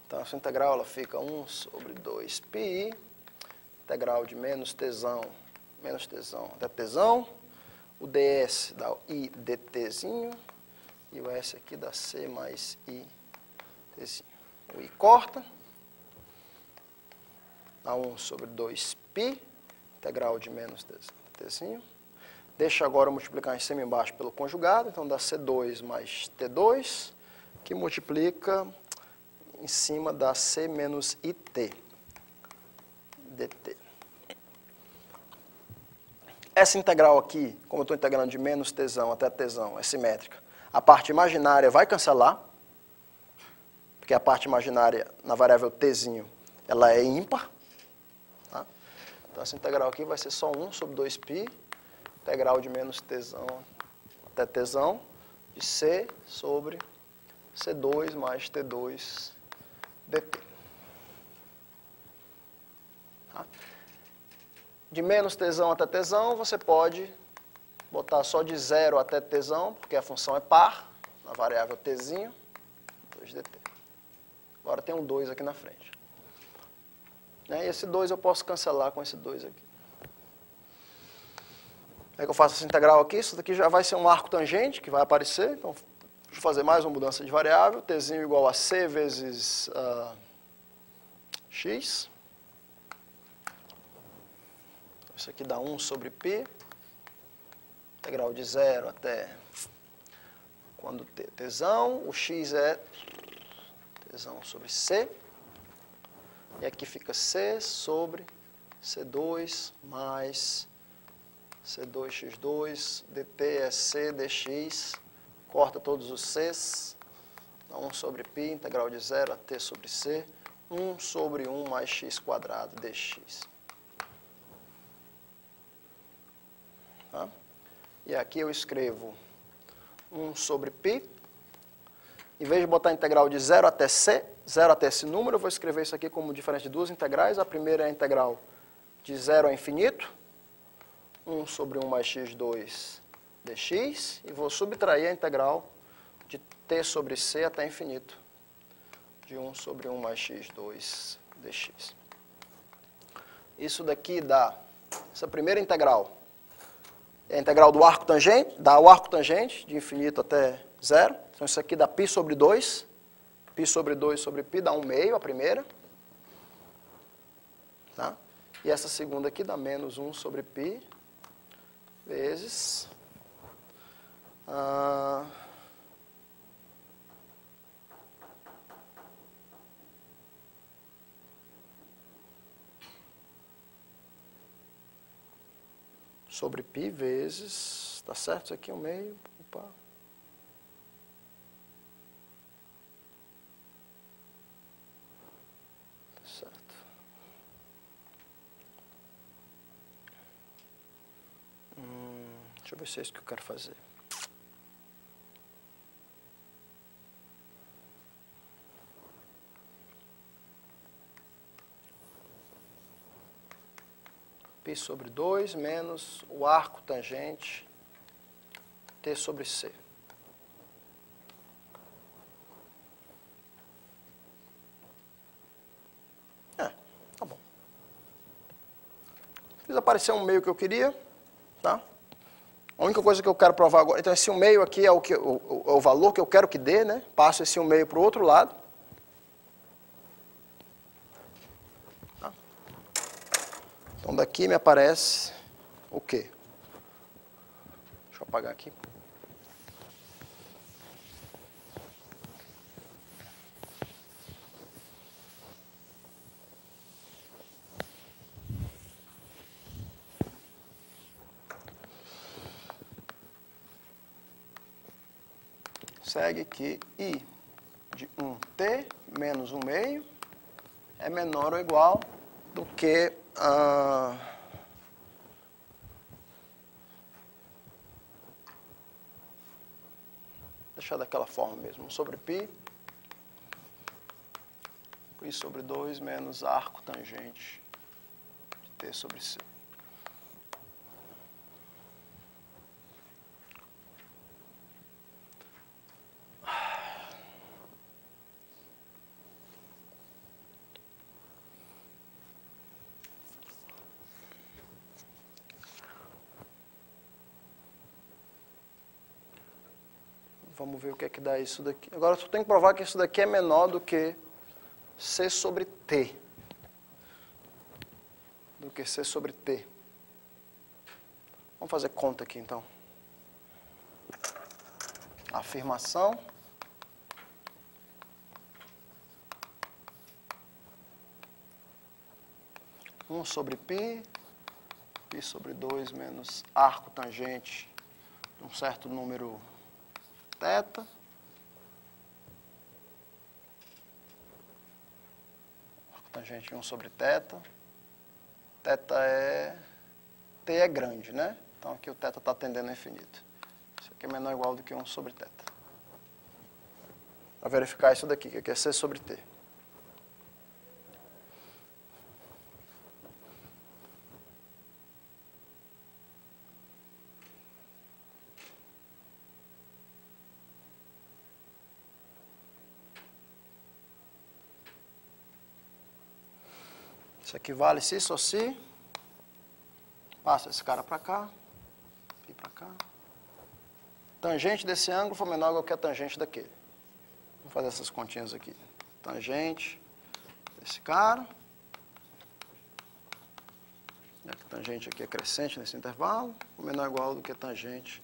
Então, essa integral ela fica 1 sobre 2πi. integral de menos tzão até tzão, o ds dá o i dtzinho, e o s aqui dá c mais i tzinho. O i corta, dá 1 sobre 2π, integral de menos tzinho. Deixa agora multiplicar em cima e embaixo pelo conjugado, então dá C2 mais T2, que multiplica em cima da C menos IT, dt. Essa integral aqui, como eu estou integrando de menos tzão até tzão, é simétrica. A parte imaginária vai cancelar, porque a parte imaginária na variável tzinho, ela é ímpar. Tá? Então essa integral aqui vai ser só 1 sobre 2π, integral de menos tzão até tzão, de C sobre C2 mais T2 dt. Tá? De menos tzão até tzão, você pode botar só de 0 até tzão, porque a função é par, na variável tzinho, 2dt. Agora tem um 2 aqui na frente. E esse 2 eu posso cancelar com esse 2 aqui. Aí que eu faço essa integral aqui, isso daqui já vai ser um arco tangente que vai aparecer. Então, deixa eu fazer mais uma mudança de variável. Tzinho igual a C vezes x. Isso aqui dá 1 sobre π. Integral de 0 até quando tzão. O x é tzão sobre C. E aqui fica C sobre C2 mais C2x2, dt é C dx, corta todos os Cs, dá 1 sobre π, integral de 0 a t sobre C, 1 sobre 1 mais x quadrado dx. Tá? E aqui eu escrevo 1 sobre π. Em vez de botar a integral de 0 até C, 0 até esse número, eu vou escrever isso aqui como diferente de duas integrais. A primeira é a integral de 0 a infinito, 1 sobre 1 mais x2 dx, e vou subtrair a integral de t sobre c até infinito, de 1 sobre 1 mais x2 dx. Isso daqui dá, essa primeira integral, é a integral do arco tangente, dá o arco tangente de infinito até 0. Então isso aqui dá π sobre 2, π sobre 2 sobre π dá 1 meio, a primeira. Tá? E essa segunda aqui dá menos 1 sobre π vezes sobre π vezes, tá certo? Isso aqui é 1 meio, opa. Tá certo. Deixa eu ver se é isso que eu quero fazer. π sobre 2 menos o arco tangente t sobre c. Tá bom. Fiz aparecer um meio que eu queria, tá? A única coisa que eu quero provar agora, então esse 1 meio aqui é o valor que eu quero que dê, né? Passo esse 1 meio para o outro lado. Tá? Então daqui me aparece o quê? Deixa eu apagar aqui. Segue que I de 1t menos 1 meio é menor ou igual do que deixar daquela forma mesmo, 1 sobre π sobre 2 menos arco tangente de t sobre c. Vamos ver o que é que dá isso daqui. Agora, eu só tenho que provar que isso daqui é menor do que C sobre T. Do que C sobre T. Vamos fazer conta aqui, então. Afirmação. Um sobre π, π sobre 2 menos arco tangente de um certo número θ. Arco tangente de 1 sobre θ. Θ é... T é grande, né? Então aqui o θ está tendendo ao infinito. Isso aqui é menor ou igual do que 1 sobre θ. Para verificar isso daqui, que aqui é C sobre T. Isso aqui vale se só se. Passa esse cara para cá. E para cá. Tangente desse ângulo for menor ou igual que a tangente daquele. Vamos fazer essas continhas aqui. Tangente desse cara. A tangente aqui é crescente nesse intervalo. For menor ou igual do que a tangente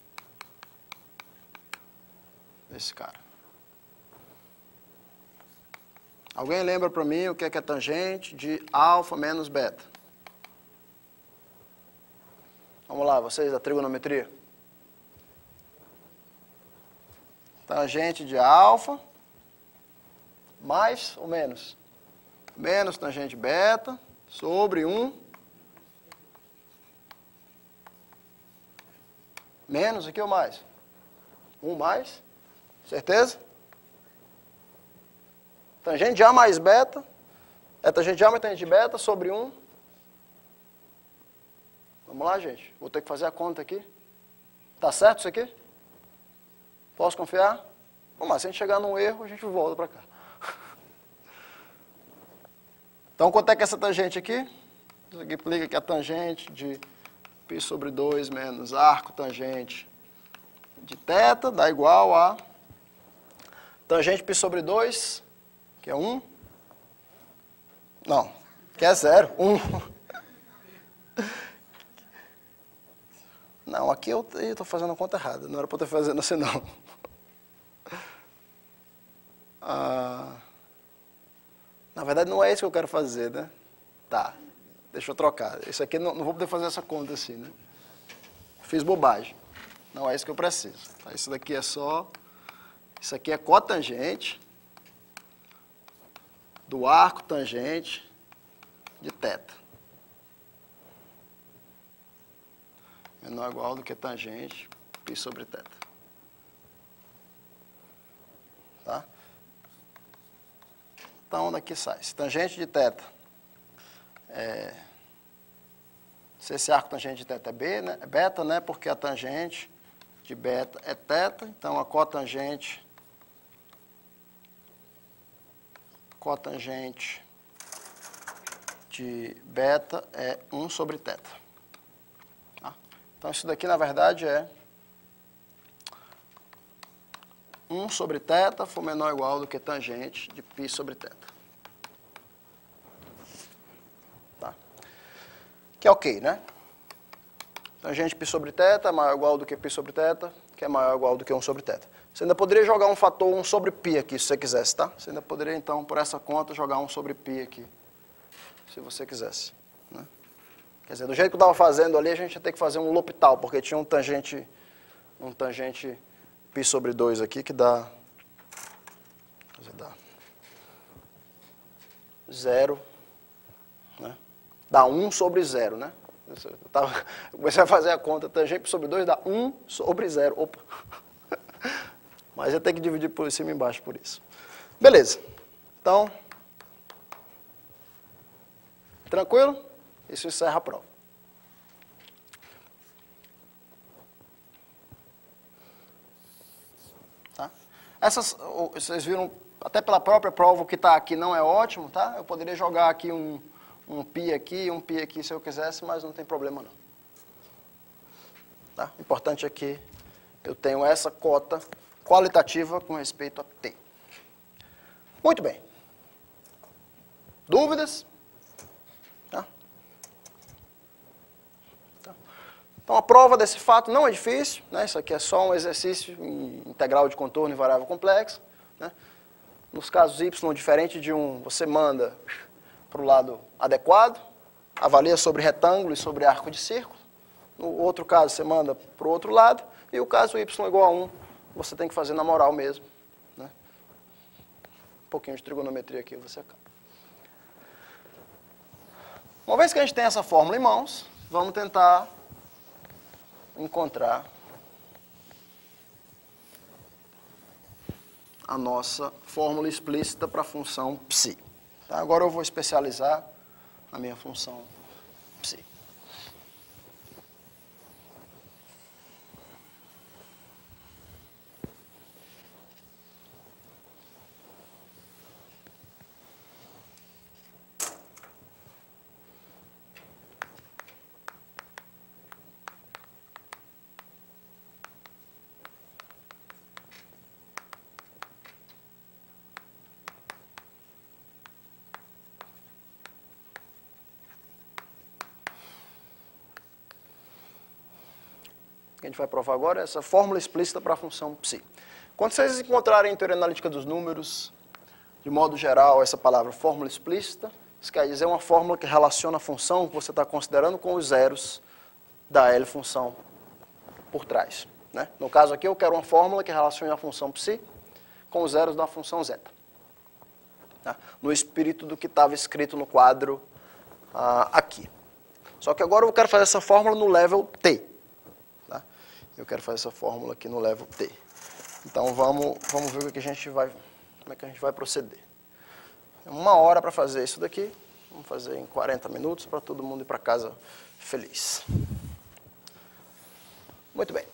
desse cara. Alguém lembra para mim o que é tangente de alfa menos beta? Vamos lá, vocês da trigonometria. Tangente de alfa, mais ou menos? Menos tangente beta, sobre 1. Menos aqui ou mais? 1 mais? Certeza? Tangente de A mais beta, é tangente de A mais tangente de beta sobre 1. Vamos lá, gente. Vou ter que fazer a conta aqui. Tá certo isso aqui? Posso confiar? Vamos lá, se a gente chegar num erro, a gente volta para cá. Então, quanto é que é essa tangente aqui? Isso aqui implica que a tangente de π sobre 2 menos arco tangente de θ dá igual a tangente π sobre 2... que é 1? Não, que é 0, 1. Não, aqui eu estou fazendo a conta errada, não era para eu estar fazendo assim, não. Na verdade, não é isso que eu quero fazer, né? Tá, deixa eu trocar. Isso aqui não vou poder fazer essa conta assim, né? Fiz bobagem. Não é isso que eu preciso. Isso daqui é só... Isso aqui é cotangente do arco tangente de θ. Menor ou igual do que tangente π sobre θ. Tá? Então, daqui sai. Se tangente de θ se esse arco tangente de θ é B, né? É beta, né? Porque a tangente de beta é θ, então a cotangente de beta é 1 sobre θ. Tá? Então, isso daqui, na verdade, é 1 sobre θ for menor ou igual do que tangente de π sobre θ. Tá? Que é ok, né? Tangente π sobre θ é maior ou igual do que π sobre θ, que é maior ou igual do que 1 sobre θ. Você ainda poderia jogar um fator 1 sobre π aqui, se você quisesse, tá? Você ainda poderia, então, por essa conta, jogar 1 sobre π aqui, se você quisesse. Né? Quer dizer, do jeito que eu estava fazendo ali, a gente ia ter que fazer um L'Hopital, porque tinha um tangente π sobre 2 aqui, que dá 0, né? Dá 1 sobre 0, né? Eu comecei a fazer a conta, tangente π sobre 2 dá 1 sobre 0. Opa! Mas eu tenho que dividir por cima e embaixo por isso. Beleza. Então, tranquilo? Isso encerra a prova. Tá? Vocês viram, até pela própria prova, o que está aqui não é ótimo, tá? Eu poderia jogar aqui um π aqui e um π aqui se eu quisesse, mas não tem problema não. Tá? O importante é que eu tenho essa cota qualitativa com respeito a t. Muito bem. Dúvidas? Tá? Então, a prova desse fato não é difícil, né? Isso aqui é só um exercício integral de contorno e variável complexa, né? Nos casos y, diferente de você manda para o lado adequado, avalia sobre retângulo e sobre arco de círculo. No outro caso, você manda para o outro lado, e o caso y igual a 1, você tem que fazer na moral mesmo, né? Um pouquinho de trigonometria aqui, você acaba. Uma vez que a gente tem essa fórmula em mãos, vamos tentar encontrar a nossa fórmula explícita para a função psi. Tá? Agora eu vou especializar a minha função psi. O que a gente vai provar agora é essa fórmula explícita para a função psi. Quando vocês encontrarem em teoria analítica dos números, de modo geral, essa palavra fórmula explícita, isso quer dizer uma fórmula que relaciona a função que você está considerando com os zeros da L função por trás, né? No caso aqui, eu quero uma fórmula que relacione a função psi com os zeros da função zeta. Tá? No espírito do que estava escrito no quadro aqui. Só que agora eu quero fazer essa fórmula no level t. Tá? Eu quero fazer essa fórmula aqui no level t. Então vamos ver o que a gente vai, como é que a gente vai proceder. É 1 hora para fazer isso daqui. Vamos fazer em 40 minutos para todo mundo ir para casa feliz. Muito bem.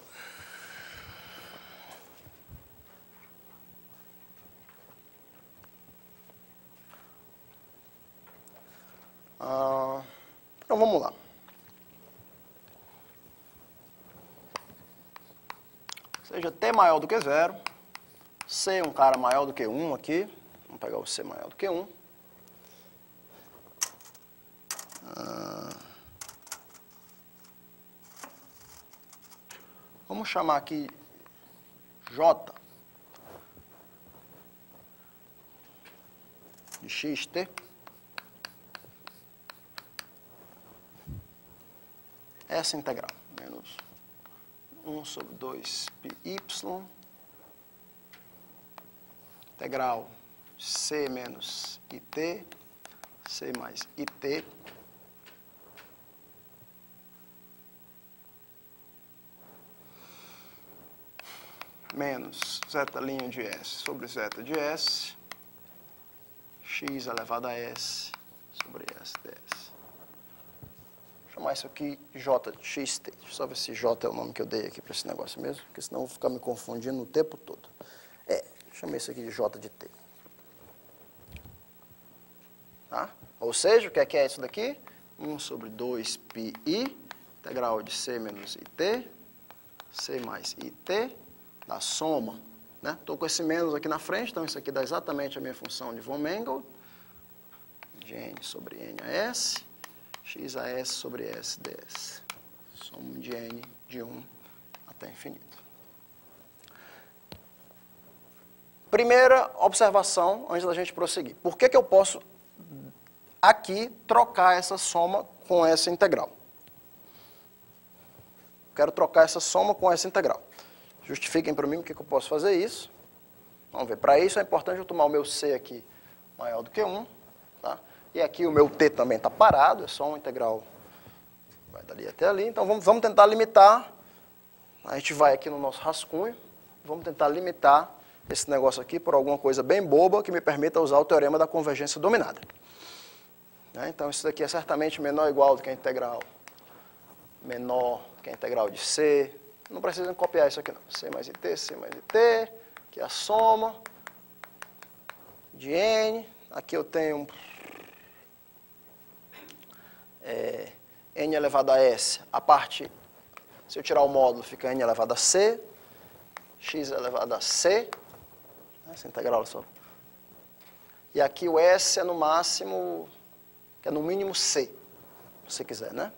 Então vamos lá. Seja t maior do que 0, c é um cara maior do que 1 aqui. Vamos pegar o c maior do que 1. Vamos chamar aqui j de xt. Essa integral, menos 1 sobre 2 πy, integral c menos it, c mais it, menos zeta' de s sobre zeta de s, x elevado a s sobre s ds. Vou chamar isso aqui j de xt. Deixa eu só ver se j é o nome que eu dei aqui para esse negócio mesmo, porque senão eu vou ficar me confundindo o tempo todo. Chamei isso aqui de j de t. Tá? Ou seja, o que é isso daqui? 1 sobre 2 πi, integral de c menos it, c mais it, da soma. Estou com esse menos aqui na frente, então isso aqui dá exatamente a minha função de von Mengel, de n sobre n a s, x a s sobre s ds. Soma de n de 1 até infinito. Primeira observação, antes da gente prosseguir. Por que eu posso, aqui, trocar essa soma com essa integral? Quero trocar essa soma com essa integral. Justifiquem para mim o que eu posso fazer isso. Vamos ver. Para isso é importante eu tomar o meu c aqui maior do que 1. Tá? E aqui o meu t também está parado, é só uma integral. Vai dali até ali. Então vamos tentar limitar. A gente vai aqui no nosso rascunho. Vamos tentar limitar esse negócio aqui por alguma coisa bem boba que me permita usar o teorema da convergência dominada. Então isso daqui é certamente menor ou igual do que a integral menor que a integral de c. Não precisam copiar isso aqui não. C mais it, que é a soma de n. Aqui eu tenho n elevado a s. A parte, se eu tirar o módulo, fica n elevado a c. x elevado a c, essa integral só. E aqui o s é no máximo, que é no mínimo c, se você quiser, né?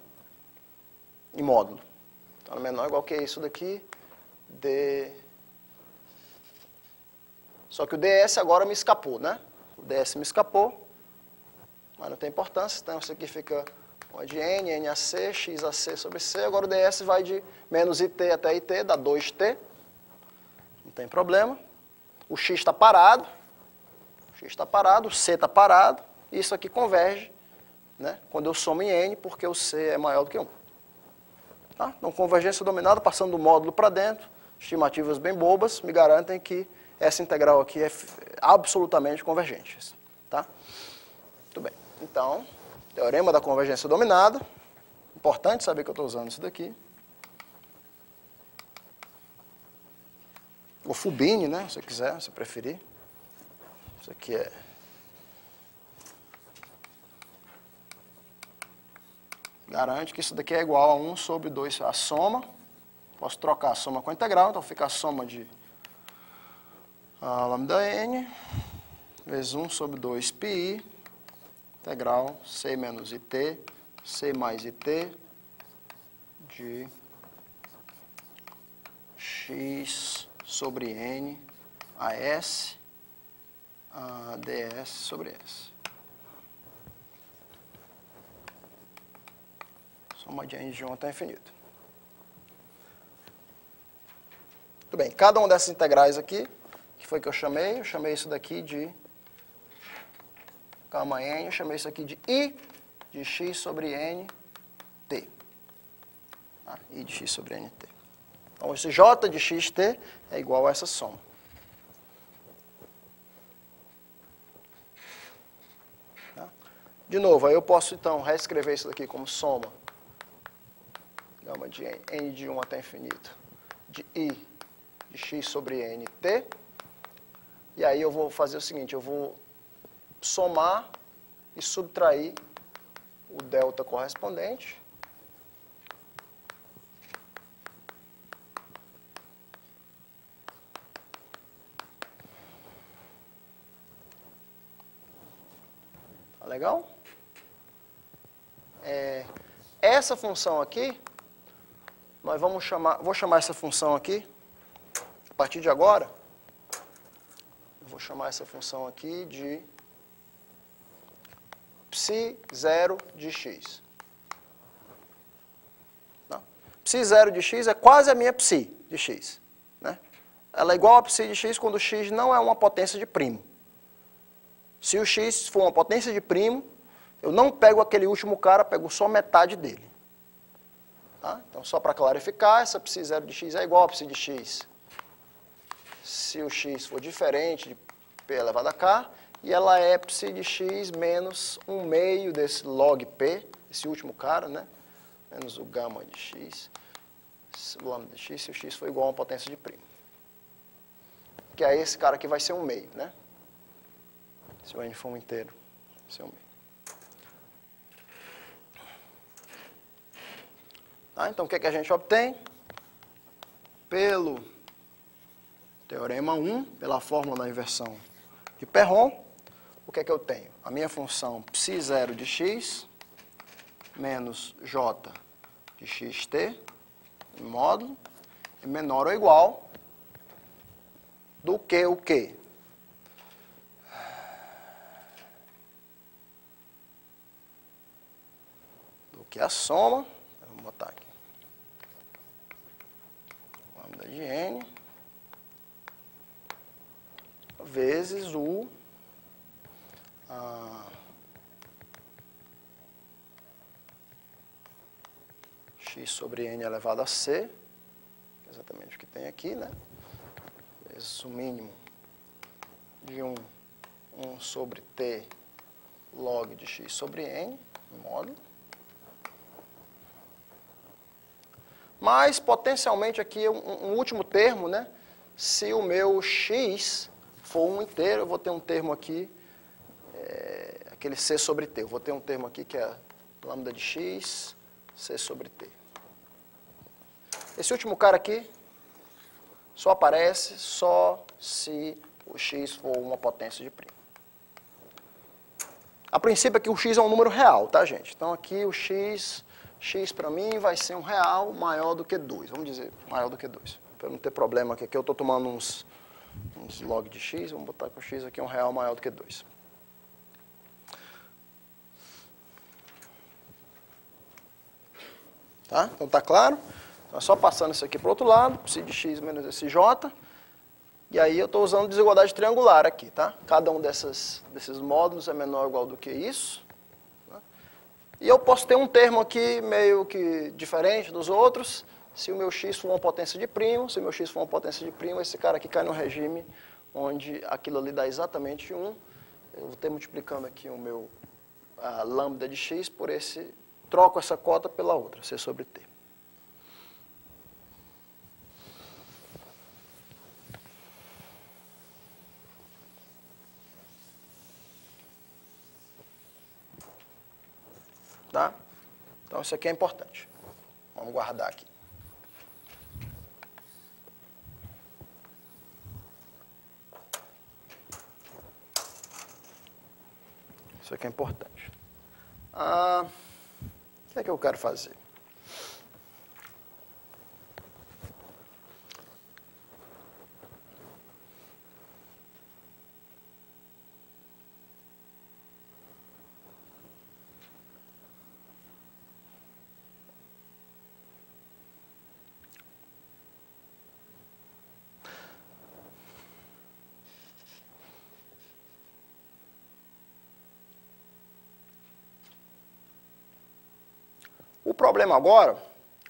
Em módulo. Então, menor ou igual que isso daqui, d... Só que o ds agora me escapou, né? O ds me escapou, mas não tem importância, então isso aqui fica 1 de n, n a c, x a c sobre c. Agora o ds vai de menos it até it, dá 2t. Não tem problema. O x está parado. O x está parado, o c está parado. E isso aqui converge, né, quando eu somo em n, porque o c é maior do que 1. Tá? Então, convergência dominada, passando do módulo para dentro, estimativas bem bobas, me garantem que essa integral aqui é absolutamente convergente. Tá? Muito bem. Então, teorema da convergência dominada. Importante saber que eu estou usando isso daqui. Ou Fubini, né, se você quiser, se preferir. Isso aqui é... Garante que isso daqui é igual a 1 sobre 2, a soma. Posso trocar a soma com a integral, então fica a soma de lambda n vezes 1 sobre 2 pi, integral c menos it, c mais it, de x sobre n a s, a ds sobre s. Soma de n de 1 até infinito. Muito bem, cada uma dessas integrais aqui, que foi que eu chamei isso daqui de gama n, eu chamei isso aqui de i de x sobre n t. Tá? I de x sobre n t. Então, esse j de xt é igual a essa soma. Tá? De novo, aí eu posso, então, reescrever isso daqui como soma gama de n de 1 até infinito de i de x sobre n t. E aí eu vou fazer o seguinte, eu vou somar e subtrair o delta correspondente. Tá legal? Essa função aqui, nós vamos chamar, vou chamar essa função aqui, a partir de agora, eu vou chamar essa função aqui de psi0 de x. Não. Psi0 de x é quase a minha psi de x. Né? Ela é igual a psi de x quando x não é uma potência de primo. Se o x for uma potência de primo, eu não pego aquele último cara, pego só metade dele. Tá? Então, só para clarificar, essa psi0 de x é igual a psi de x se o x for diferente de p elevado a k, e ela é psi de x menos 1/2 desse log p, esse último cara, né? Menos o gama de x, o lambda de x, se o x for igual a uma potência de primo. Que é esse cara aqui vai ser 1/2, né? Se o n for um inteiro, vai ser 1/2. Tá? Então, o que é que a gente obtém? Pelo teorema 1, pela fórmula da inversão de Perron, o que é que eu tenho? A minha função psi0 de x menos j de xt, em módulo, é menor ou igual do que o quê? Do que a soma, vou botar aqui, lambda de n, vezes o x sobre n elevado a c, exatamente o que tem aqui, né? Vezes o mínimo de 1 sobre t log de x sobre n, módulo. Mas, potencialmente, aqui um último termo, né? Se o meu x for um inteiro, eu vou ter um termo aqui, aquele c sobre t. Eu vou ter um termo aqui que é lambda de x, c sobre t. Esse último cara aqui só aparece só se o x for uma potência de prima. A princípio aqui o x é um número real, tá, gente? Então aqui o x para mim vai ser um real maior do que 2. Vamos dizer, maior do que 2. Para não ter problema aqui eu estou tomando uns log de x, vamos botar que o x aqui é um real maior do que 2. Tá? Então tá claro? Então é só passando isso aqui para o outro lado, psi de x menos esse j. E aí eu estou usando desigualdade triangular aqui, tá? Cada um desses módulos é menor ou igual do que isso. Tá? E eu posso ter um termo aqui meio que diferente dos outros. Se o meu x for uma potência de primo, se o meu x for uma potência de primo, esse cara aqui cai no regime onde aquilo ali dá exatamente 1. Eu vou ter multiplicando aqui o meu lambda de x por esse, troco essa cota pela outra, c sobre t. Tá? Então isso aqui é importante. Vamos guardar aqui. Isso aqui é importante. O que é que eu quero fazer? O problema agora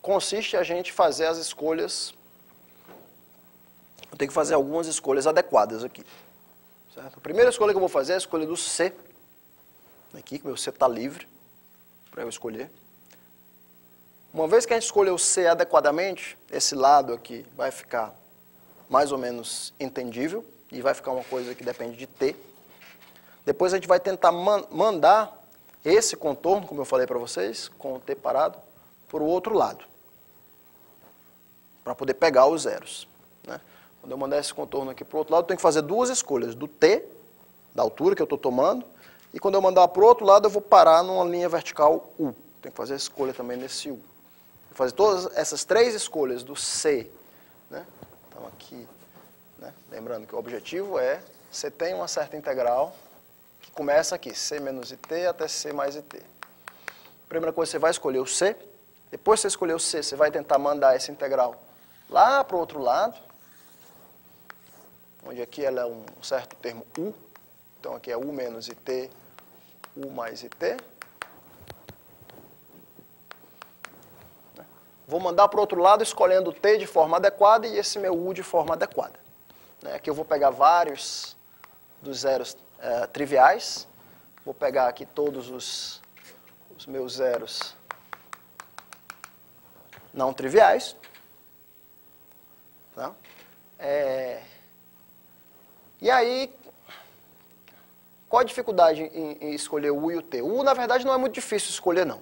consiste em a gente fazer as escolhas. Eu tenho que fazer algumas escolhas adequadas aqui. Certo? A primeira escolha que eu vou fazer é a escolha do C. Aqui, que o meu C está livre para eu escolher. Uma vez que a gente escolheu o C adequadamente, esse lado aqui vai ficar mais ou menos entendível e vai ficar uma coisa que depende de T. Depois a gente vai tentar mandar esse contorno, como eu falei para vocês, com o T parado, para o outro lado, para poder pegar os zeros. Né? Quando eu mandar esse contorno aqui para o outro lado, eu tenho que fazer duas escolhas, do T, da altura que eu estou tomando, e quando eu mandar para o outro lado, eu vou parar numa linha vertical U. Tenho que fazer a escolha também nesse U. Vou fazer todas essas três escolhas do C. Né? Então aqui, né? Lembrando que o objetivo é, você tem uma certa integral, que começa aqui, C menos IT até C mais IT. Primeira coisa, você vai escolher o C. Depois que você escolher o C, você vai tentar mandar essa integral lá para o outro lado, onde aqui ela é um certo termo U. Então aqui é U menos IT, U mais IT. Vou mandar para o outro lado escolhendo o T de forma adequada e esse meu U de forma adequada. Aqui eu vou pegar vários dos zeros triviais. Vou pegar aqui todos os meus zeros não triviais. Tá? E aí, qual a dificuldade em escolher o U e o T? O U, na verdade, não é muito difícil escolher, não.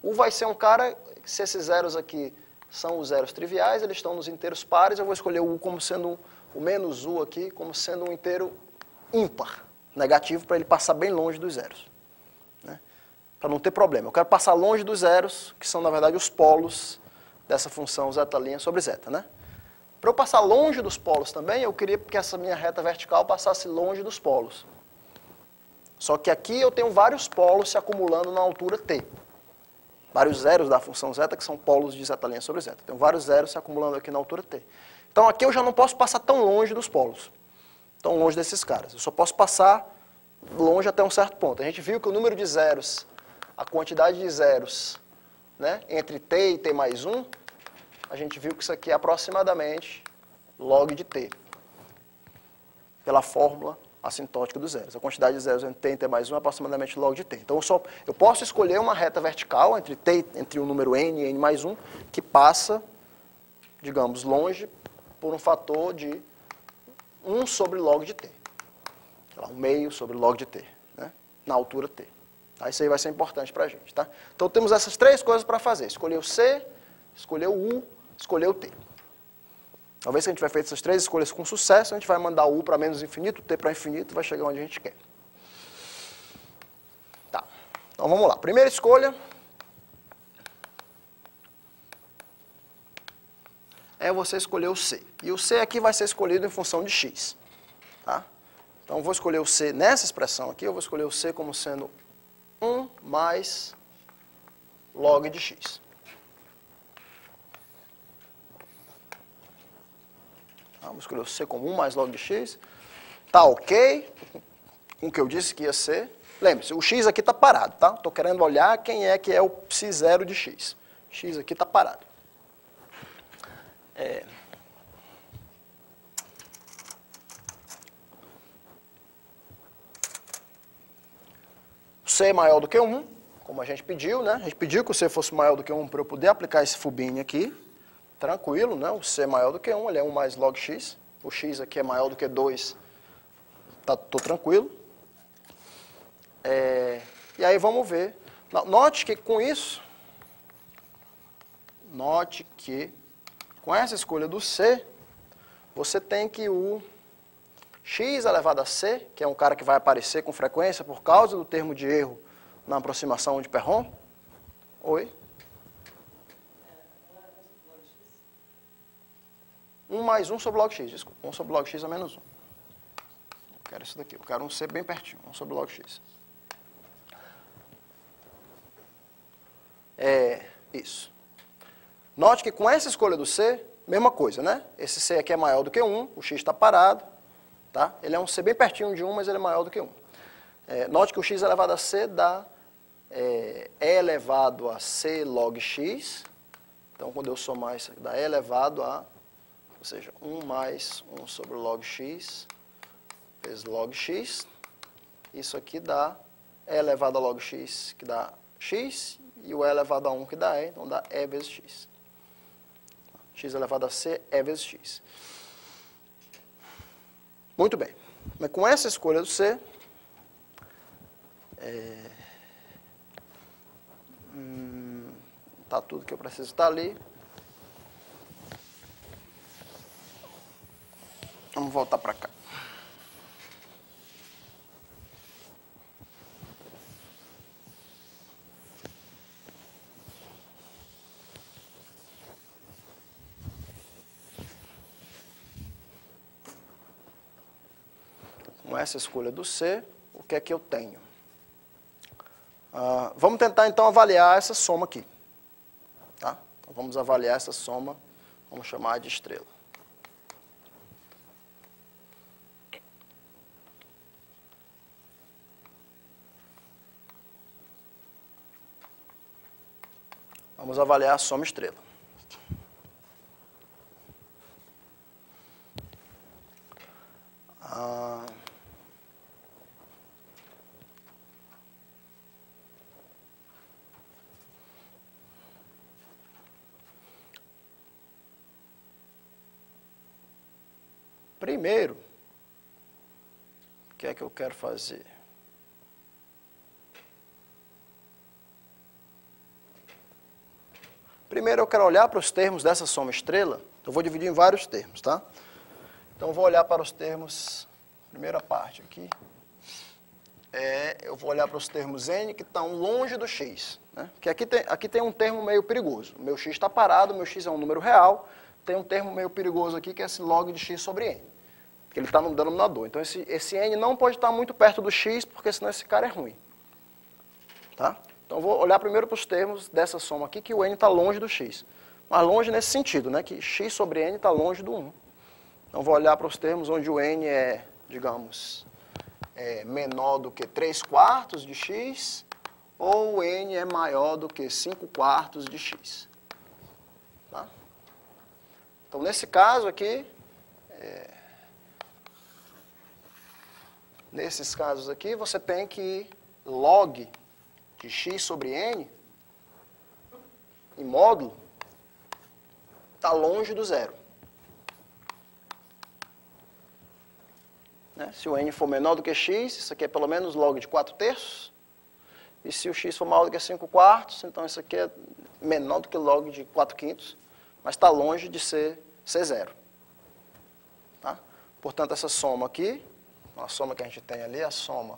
U vai ser um cara, se esses zeros aqui são os zeros triviais, eles estão nos inteiros pares, eu vou escolher o U como sendo, o menos U aqui, como sendo um inteiro ímpar, negativo, para ele passar bem longe dos zeros. Né? Para não ter problema. Eu quero passar longe dos zeros, que são, na verdade, os polos dessa função zeta' sobre zeta. Né? Para eu passar longe dos polos também, eu queria que essa minha reta vertical passasse longe dos polos. Só que aqui eu tenho vários polos se acumulando na altura t. Vários zeros da função zeta, que são polos de zeta' sobre zeta. Tenho vários zeros se acumulando aqui na altura t. Então aqui eu já não posso passar tão longe dos polos. Tão longe desses caras. Eu só posso passar longe até um certo ponto. A gente viu que o número de zeros, a quantidade de zeros, né, entre t e t mais 1, a gente viu que isso aqui é aproximadamente log de t. Pela fórmula assintótica dos zeros. A quantidade de zeros entre t e t mais 1 é aproximadamente log de t. Então eu posso escolher uma reta vertical entre o número n e n mais 1, que passa, digamos, longe por um fator de 1 sobre log de t. Sei lá, 1/2 sobre log de t, né? Na altura t. Tá? Isso aí vai ser importante para a gente. Tá? Então temos essas três coisas para fazer. Escolher o C, escolher o U, escolher o t. Uma vez que a gente tiver feito essas 3 escolhas com sucesso, a gente vai mandar o U para menos infinito, o T para infinito, e vai chegar onde a gente quer. Tá. Então vamos lá. Primeira escolha é você escolher o C. E o C aqui vai ser escolhido em função de x. Tá? Então eu vou escolher o C nessa expressão aqui, eu vou escolher o C como sendo 1 mais log de x. Vamos escolher o C como 1 mais log de x. Tá ok com o que eu disse que ia ser. Lembre-se, o x aqui está parado, tá? Estou querendo olhar quem é que é o psi0 de x. X aqui está parado. C é maior do que 1, como a gente pediu, né? A gente pediu que o C fosse maior do que 1 para eu poder aplicar esse fubini aqui. Tranquilo, né? O C é maior do que 1, ele é 1 mais log x. O x aqui é maior do que 2, tô tranquilo. E aí vamos ver. Note que com isso, com essa escolha do C, você tem que o x elevado a c, que é um cara que vai aparecer com frequência por causa do termo de erro na aproximação de Perron. Oi? 1 mais 1 sobre log x, desculpa. 1 sobre log x a menos 1. Eu quero isso daqui, eu quero um C bem pertinho, 1 sobre log x. Isso. Note que com essa escolha do C, mesma coisa, né? Esse C aqui é maior do que 1, o x está parado, tá? Ele é um C bem pertinho de 1, mas ele é maior do que 1. Note que o x elevado a c dá E elevado a c log x. Então, quando eu somar isso aqui, dá E elevado a, ou seja, 1 mais 1 sobre log x, vezes log x. Isso aqui dá E elevado a log x, que dá x, e o E elevado a 1, que dá E, então dá E vezes x. X elevado a c, E vezes x. Muito bem. Mas com essa escolha do C, tá tudo que eu preciso estar ali. Vamos voltar para cá. Com essa escolha do C, o que é que eu tenho? Vamos tentar, então, avaliar essa soma aqui. Tá? Então, vamos avaliar essa soma, vamos chamar de estrela. Vamos avaliar a soma estrela. Primeiro, o que é que eu quero fazer? Primeiro eu quero olhar para os termos dessa soma estrela. Eu vou dividir em vários termos, tá? Então eu vou olhar para os termos, primeira parte aqui. Eu vou olhar para os termos n que estão longe do x. Né? Porque aqui tem um termo meio perigoso. O meu x está parado, o meu x é um número real. Tem um termo meio perigoso aqui que é esse log de x sobre n. Porque ele está no denominador. Então esse n não pode estar muito perto do x, porque senão esse cara é ruim. Tá? Então, eu vou olhar primeiro para os termos dessa soma aqui, que o n está longe do x. Mas longe nesse sentido, né, que x sobre n está longe do 1. Então, vou olhar para os termos onde o n é, digamos, menor do que 3/4 de x, ou o n é maior do que 5/4 de x. Tá? Então, nesse caso aqui, nesses casos aqui, você tem que log de x sobre n, em módulo, está longe do zero. Né? Se o n for menor do que x, isso aqui é pelo menos log de 4/3. E se o x for maior do que 5/4, então isso aqui é menor do que log de 4/5, mas está longe de ser zero. Portanto, essa soma aqui, a soma que a gente tem ali, a soma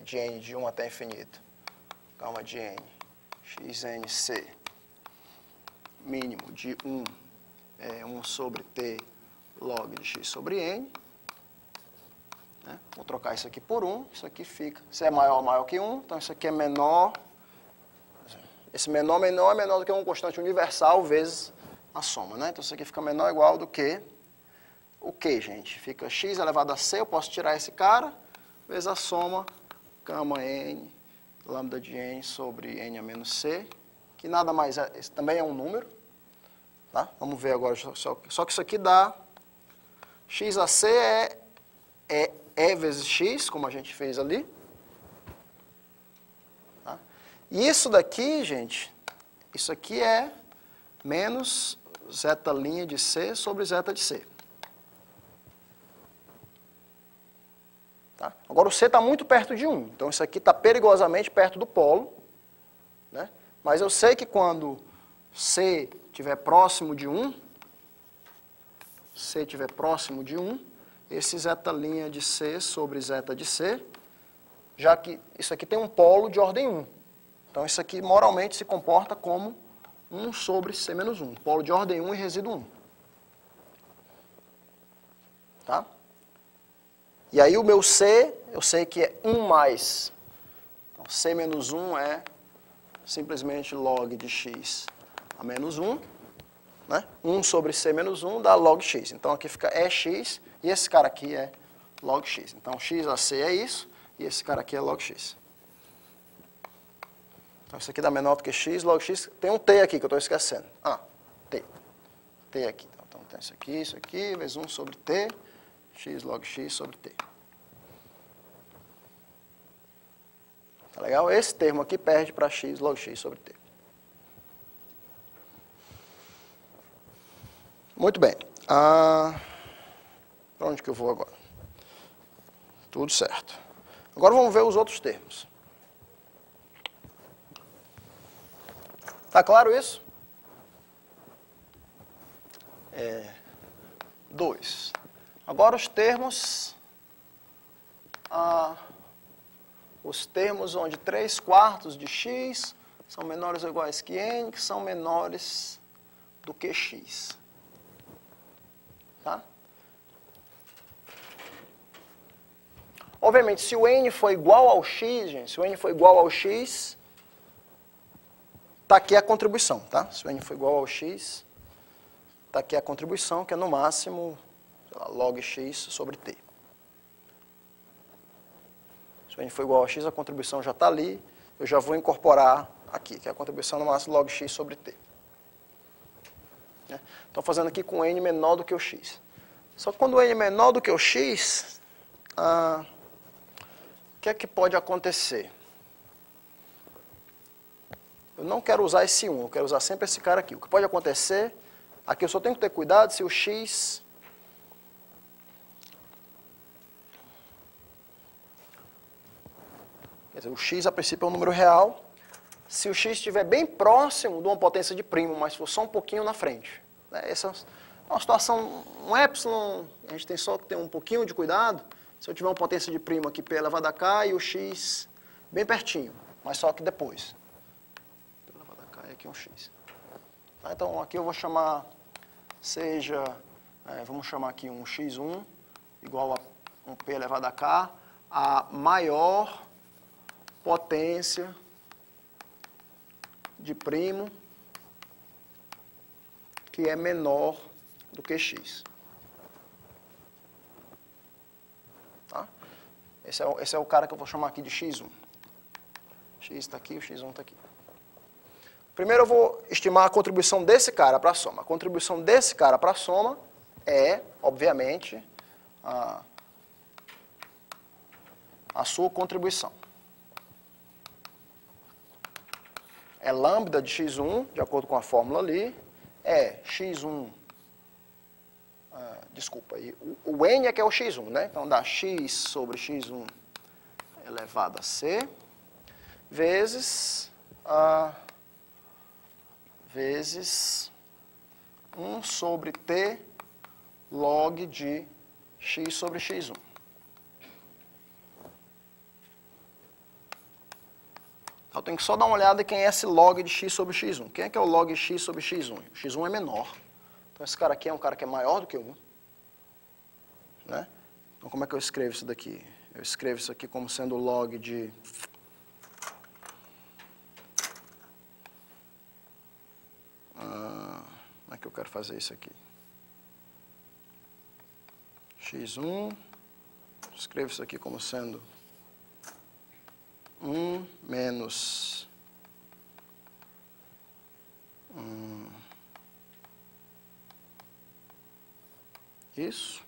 de n de 1 até infinito, gama de n, xnc, mínimo de 1 é 1 sobre t log de x sobre n. Né? Vou trocar isso aqui por 1, isso aqui fica, se é maior que 1, então isso aqui é menor, esse menor é menor do que uma constante universal vezes a soma, né? Então isso aqui fica menor ou igual do que o que, gente? Fica x elevado a c, eu posso tirar esse cara, vezes a soma, gama n, lambda de n sobre n a menos c, que nada mais é, esse também é um número, tá? Vamos ver agora, só que isso aqui dá, x a c é e vezes x, como a gente fez ali. Tá? E isso daqui, gente, isso aqui é menos zeta' de c sobre zeta de c. Tá? Agora o c está muito perto de 1, então isso aqui está perigosamente perto do polo. Né? Mas eu sei que quando c estiver próximo de 1, esse zeta' de c sobre zeta de c, já que isso aqui tem um polo de ordem 1. Então isso aqui moralmente se comporta como 1 sobre c menos 1, polo de ordem 1 e resíduo 1. Tá? E aí o meu c, eu sei que é 1 mais. Então c menos 1 é simplesmente log de x a menos 1. Né? 1 sobre c menos 1 dá log x. Então aqui fica ex, e esse cara aqui é log x. Então x a c é isso, e esse cara aqui é log x. Então isso aqui dá menor do que x, log x. Tem um t aqui que eu estou esquecendo. T. T aqui. Então tem isso aqui, vezes 1 sobre t, x log x sobre t. Tá legal? Esse termo aqui perde para x log x sobre t. Muito bem. Para onde que eu vou agora? Tudo certo. Agora vamos ver os outros termos. Tá claro isso? 2. Agora os termos onde 3/4 de x são menores ou iguais que n, que são menores do que x. Tá? Obviamente, se o n for igual ao x, gente, se o n for igual ao x, está aqui a contribuição, tá? Se o n for igual ao x, está aqui a contribuição, que é no máximo, sei lá, log x sobre t. Se o n for igual a x, a contribuição já está ali, eu já vou incorporar aqui, que é a contribuição no máximo log x sobre t. Estou fazendo aqui com n menor do que o x. Só que quando o n é menor do que o x, o que é que pode acontecer? Eu não quero usar esse 1, eu quero usar sempre esse cara aqui. O que pode acontecer, aqui eu só tenho que ter cuidado se o x... Quer dizer, o x a princípio é um número real. Se o x estiver bem próximo de uma potência de primo, mas for só um pouquinho na frente. Essa é uma situação, um epsilon, a gente tem só que ter um pouquinho de cuidado. Se eu tiver uma potência de primo aqui p elevado a k e o x bem pertinho, mas só que depois. P elevado a k e aqui um x. Tá, então aqui eu vou chamar, vamos chamar aqui um x1 igual a um p elevado a k, a maior potência de primo que é menor do que x. Tá? Esse é o cara que eu vou chamar aqui de x1. X está aqui, o x1 está aqui. Primeiro eu vou estimar a contribuição desse cara para a soma. A contribuição desse cara para a soma é, obviamente, a sua contribuição. É lambda de x1, de acordo com a fórmula ali, é x1, o n é que é o x1, né? Então dá x sobre x1 elevado a c, vezes 1 sobre t log de x sobre x1. Eu tenho que só dar uma olhada em quem é esse log de x sobre x1. Quem é que é o log de x sobre x1? O x1 é menor. Então, esse cara aqui é um cara que é maior do que 1. Né? Então, como é que eu escrevo isso daqui? Eu escrevo isso aqui como sendo log de... como é que eu quero fazer isso aqui? x1, escrevo isso aqui como sendo 1 menos isso.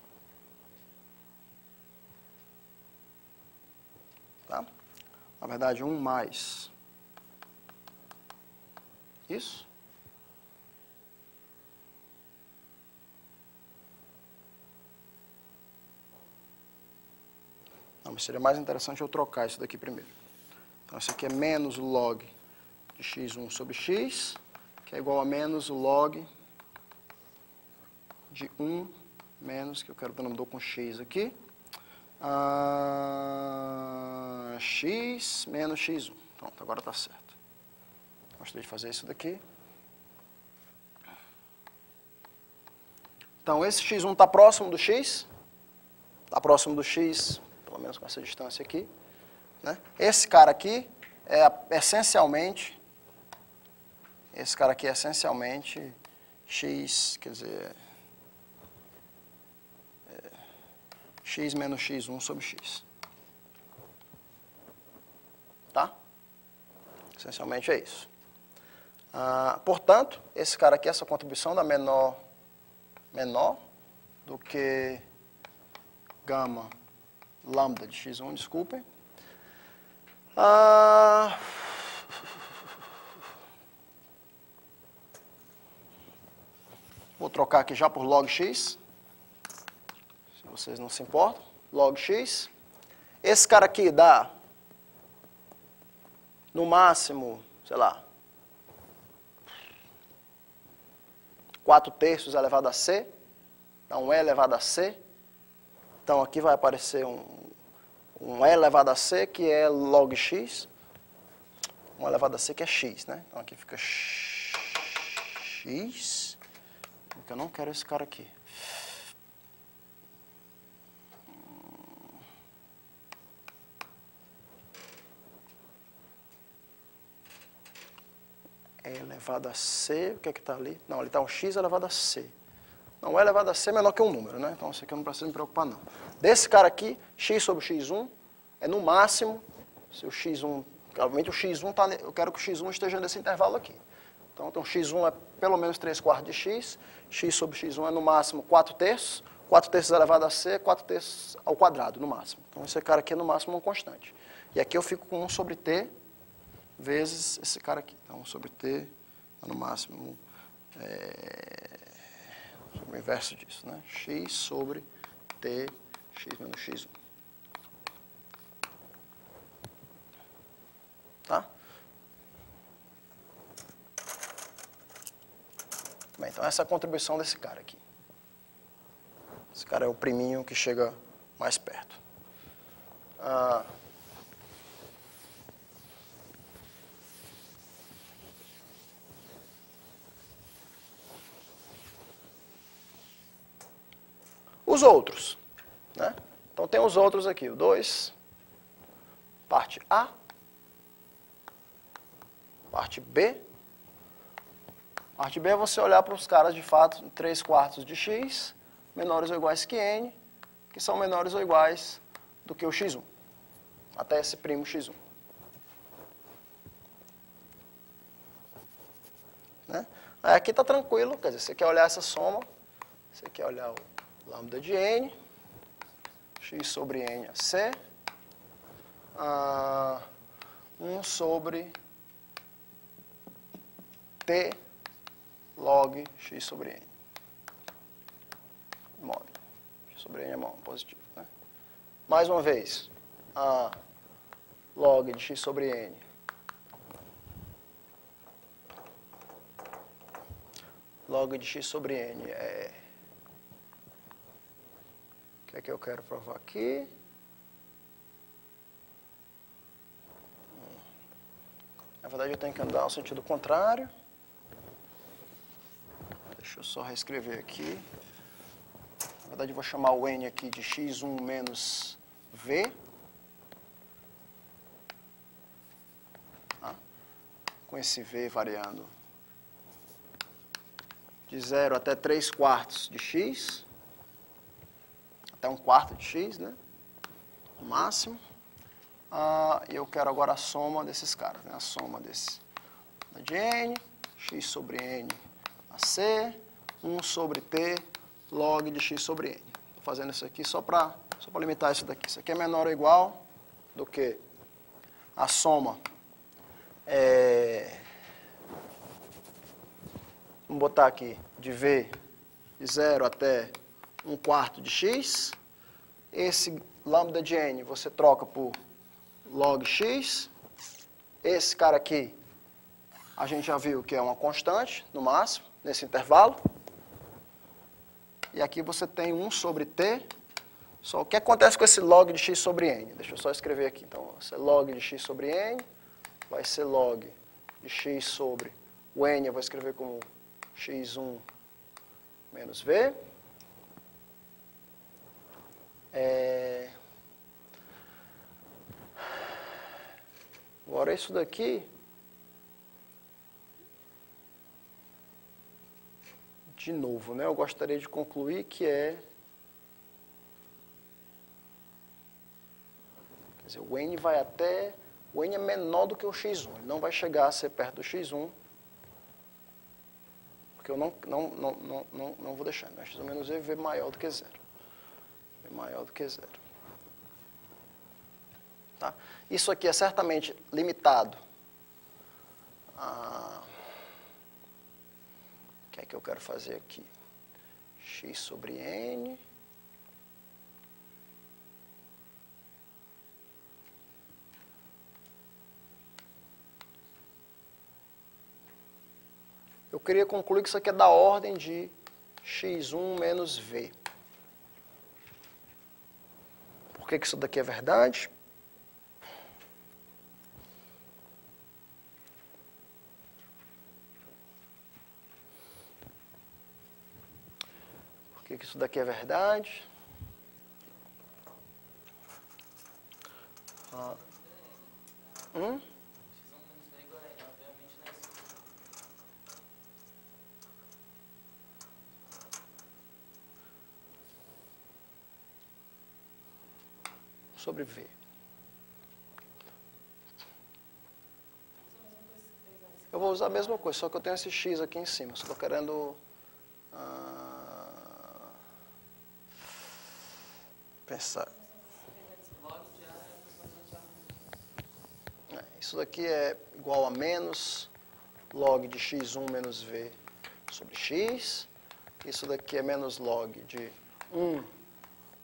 Tá? Na verdade, 1 mais isso. Não, mas seria mais interessante eu trocar isso daqui primeiro. Então, isso aqui é menos o log de x1 sobre x, que é igual a menos o log de 1 menos, que eu quero ver o nome do com x aqui, x menos x1. Pronto, agora está certo. Gostei de fazer isso daqui. Então, esse x1 está próximo do x. Está próximo do x, pelo menos com essa distância aqui. Né? Esse cara aqui é essencialmente... Esse cara aqui é essencialmente x, quer dizer... x menos x1 sobre x. Tá? Essencialmente é isso. Portanto, esse cara aqui, essa contribuição dá menor do que gama lambda de x1, desculpem. Vou trocar aqui já por log x, se vocês não se importam. Log x. Esse cara aqui dá, no máximo, sei lá, 4/3 elevado a c. Então, e elevado a c. Então, aqui vai aparecer um e elevado a c, que é log x. 1 elevado a c, que é x, né? Então, aqui fica x, porque eu não quero esse cara aqui. E elevado a c, o que é que está ali? Não, ali está um x elevado a c. Não, o elevado a c é menor que um número, né? Então, isso aqui eu não preciso me preocupar, não. Desse cara aqui, x sobre x1, é no máximo, se o x1, obviamente o x1 tá, eu quero que o x1 esteja nesse intervalo aqui. Então, x1 é pelo menos 3/4 de x, x sobre x1 é no máximo 4/3, 4/3 elevado a c, 4/3 ao quadrado, no máximo. Então, esse cara aqui é no máximo uma constante. E aqui eu fico com 1 sobre t vezes esse cara aqui. Então, 1 sobre t é no máximo... o inverso disso, né? X sobre t, x menos x1. Tá? Bem, então essa é a contribuição desse cara aqui. Esse cara é o priminho que chega mais perto. Os outros, né? Então tem os outros aqui, o 2, parte A, parte B. Parte B é você olhar para os caras de fato 3/4 de x, menores ou iguais que n, que são menores ou iguais do que o x1, até esse primo x1. Né? Aí aqui está tranquilo, quer dizer, você quer olhar essa soma, você quer olhar o lambda de n, x sobre n a c, 1 sobre t log x sobre n. Móvel. X sobre n é móvel, positivo. Né? Mais uma vez, log de x sobre n. Log de x sobre n é é que eu quero provar aqui? Na verdade, eu tenho que andar no sentido contrário. Deixa eu só reescrever aqui. Na verdade, eu vou chamar o n aqui de x1 menos v. Tá? Com esse v variando de 0 até 3/4 de x. Até 1/4 de x, né? No máximo. E eu quero agora a soma desses caras, né? A soma desse de n, x sobre n a c, 1 sobre t, log de x sobre n. Estou fazendo isso aqui só para limitar isso daqui. Isso aqui é menor ou igual do que a soma. Vamos botar aqui de v de 0 até 1/4 de x. Esse lambda de n você troca por log x. Esse cara aqui, a gente já viu que é uma constante, no máximo, nesse intervalo. E aqui você tem 1 sobre t. Só o que acontece com esse log de x sobre n? Deixa eu só escrever aqui. Então, esse log de x sobre n vai ser log de x sobre o n, eu vou escrever como x1 menos v. Agora, isso daqui, de novo, né, eu gostaria de concluir que quer dizer, o n vai até, o n é menor do que o x1, ele não vai chegar a ser perto do x1, porque eu não vou deixar, né, x1 menos v maior do que zero. V maior do que zero. Tá? Isso aqui é certamente limitado. O que é que eu quero fazer aqui? X sobre n. Eu queria concluir que isso aqui é da ordem de x1 menos v. Por que isso daqui é verdade? Por que isso daqui é verdade? Sobre v. Eu vou usar a mesma coisa, só que eu tenho esse x aqui em cima. Estou querendo pensar. Isso daqui é igual a menos log de x1 menos v sobre x. Isso daqui é menos log de 1.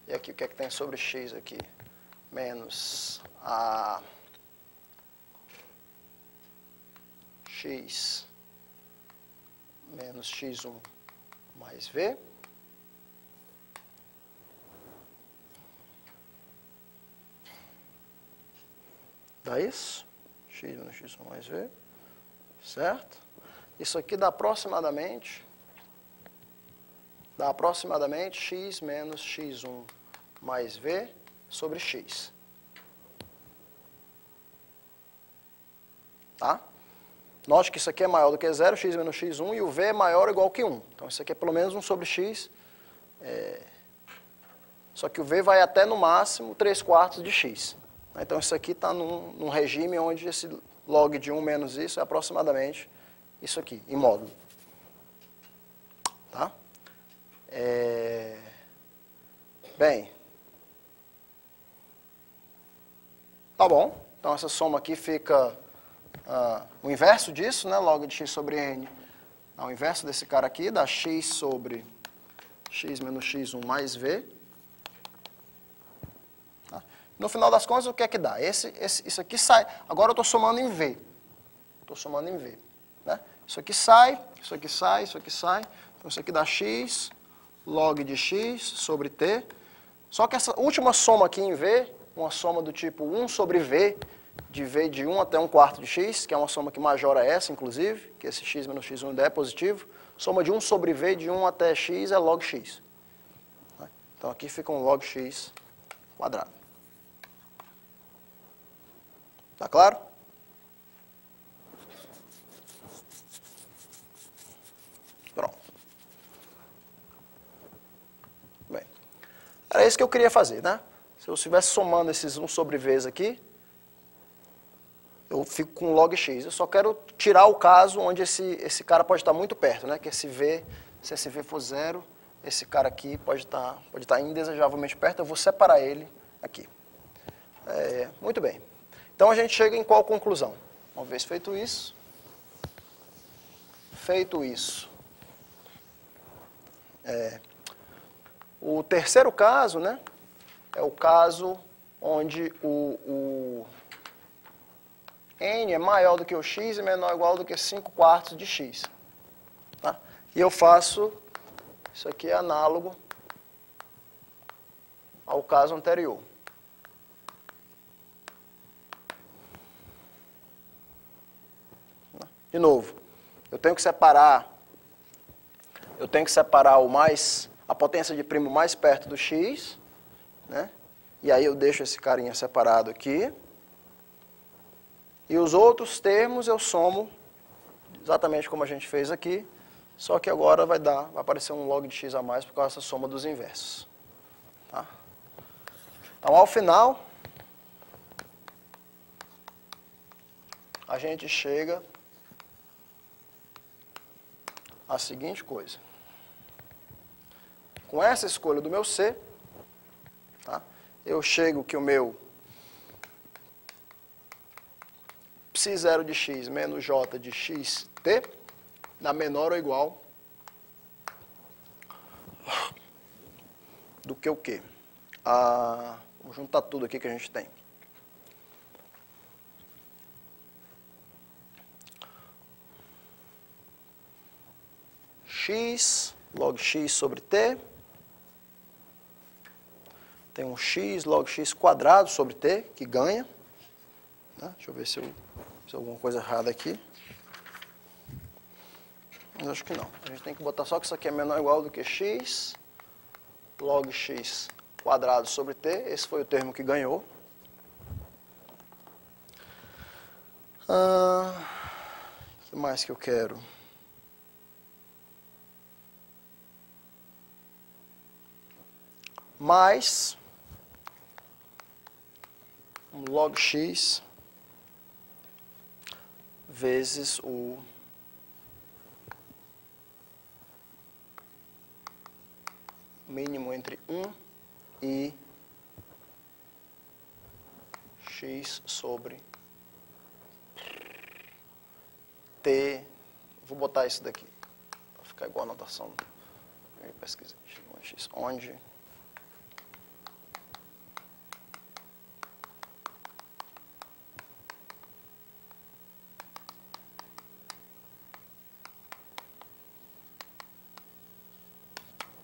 E aqui o que é que tem sobre x aqui? Menos a x menos x1 mais v. Dá isso? X menos x1 mais v. Certo? Isso aqui dá aproximadamente x menos x1 mais v sobre x. Tá? Note que isso aqui é maior do que zero, x menos x1, e o v é maior ou igual que 1. Então, isso aqui é pelo menos 1 sobre x. Só que o v vai até, no máximo, 3/4 de x. Então, isso aqui está num regime onde esse log de 1 menos isso é aproximadamente isso aqui, em módulo. Tá? Bem, tá bom. Então, essa soma aqui fica o inverso disso, né? Log de x sobre n. O inverso desse cara aqui, dá x sobre x menos x1 mais v. Tá? No final das contas, o que é que dá? Isso aqui sai. Agora eu estou somando em v. Estou somando em v. Né? Isso aqui sai, isso aqui sai, isso aqui sai. Então, isso aqui dá x log de x sobre t. Só que essa última soma aqui em V, uma soma do tipo 1 sobre V de 1 até 1/4 de x, que é uma soma que majora essa, inclusive, que esse x menos x1 ainda é positivo. Soma de 1 sobre V de 1 até x é log x. Então aqui fica um log x quadrado. Tá claro? Pronto. Bem, era isso que eu queria fazer, né? Se eu estivesse somando esses 1 sobre V's aqui, eu fico com log x. Eu só quero tirar o caso onde esse cara pode estar muito perto, né? Que esse V, se esse V for 0, esse cara aqui pode estar indesejavelmente perto. Eu vou separar ele aqui. Muito bem. Então a gente chega em qual conclusão? Uma vez feito isso, o terceiro caso, né, é o caso onde o n é maior do que o x e menor ou igual do que 5/4 de x. Tá? E eu faço, isso aqui é análogo ao caso anterior. De novo, eu tenho que separar a potência de primo mais perto do x, né? E aí eu deixo esse carinha separado aqui. E os outros termos eu somo exatamente como a gente fez aqui, só que agora vai aparecer um log de x a mais por causa dessa soma dos inversos. Tá? Então, ao final, a gente chega à seguinte coisa. Com essa escolha do meu C, tá? Eu chego que o meu ψ0 de x menos j de xt dá menor ou igual do que o quê? Vamos juntar tudo aqui que a gente tem. X log x sobre t. Tem um x log x quadrado sobre t, que ganha. Deixa eu ver se eu fiz alguma coisa errada aqui. Mas acho que não. A gente tem que botar só que isso aqui é menor ou igual do que x log x quadrado sobre t. Esse foi o termo que ganhou. O que mais que eu quero? Mais um log x vezes o mínimo entre 1 e x sobre t. Vou botar isso daqui, para ficar igual a notação. Eu pesquisei. X, onde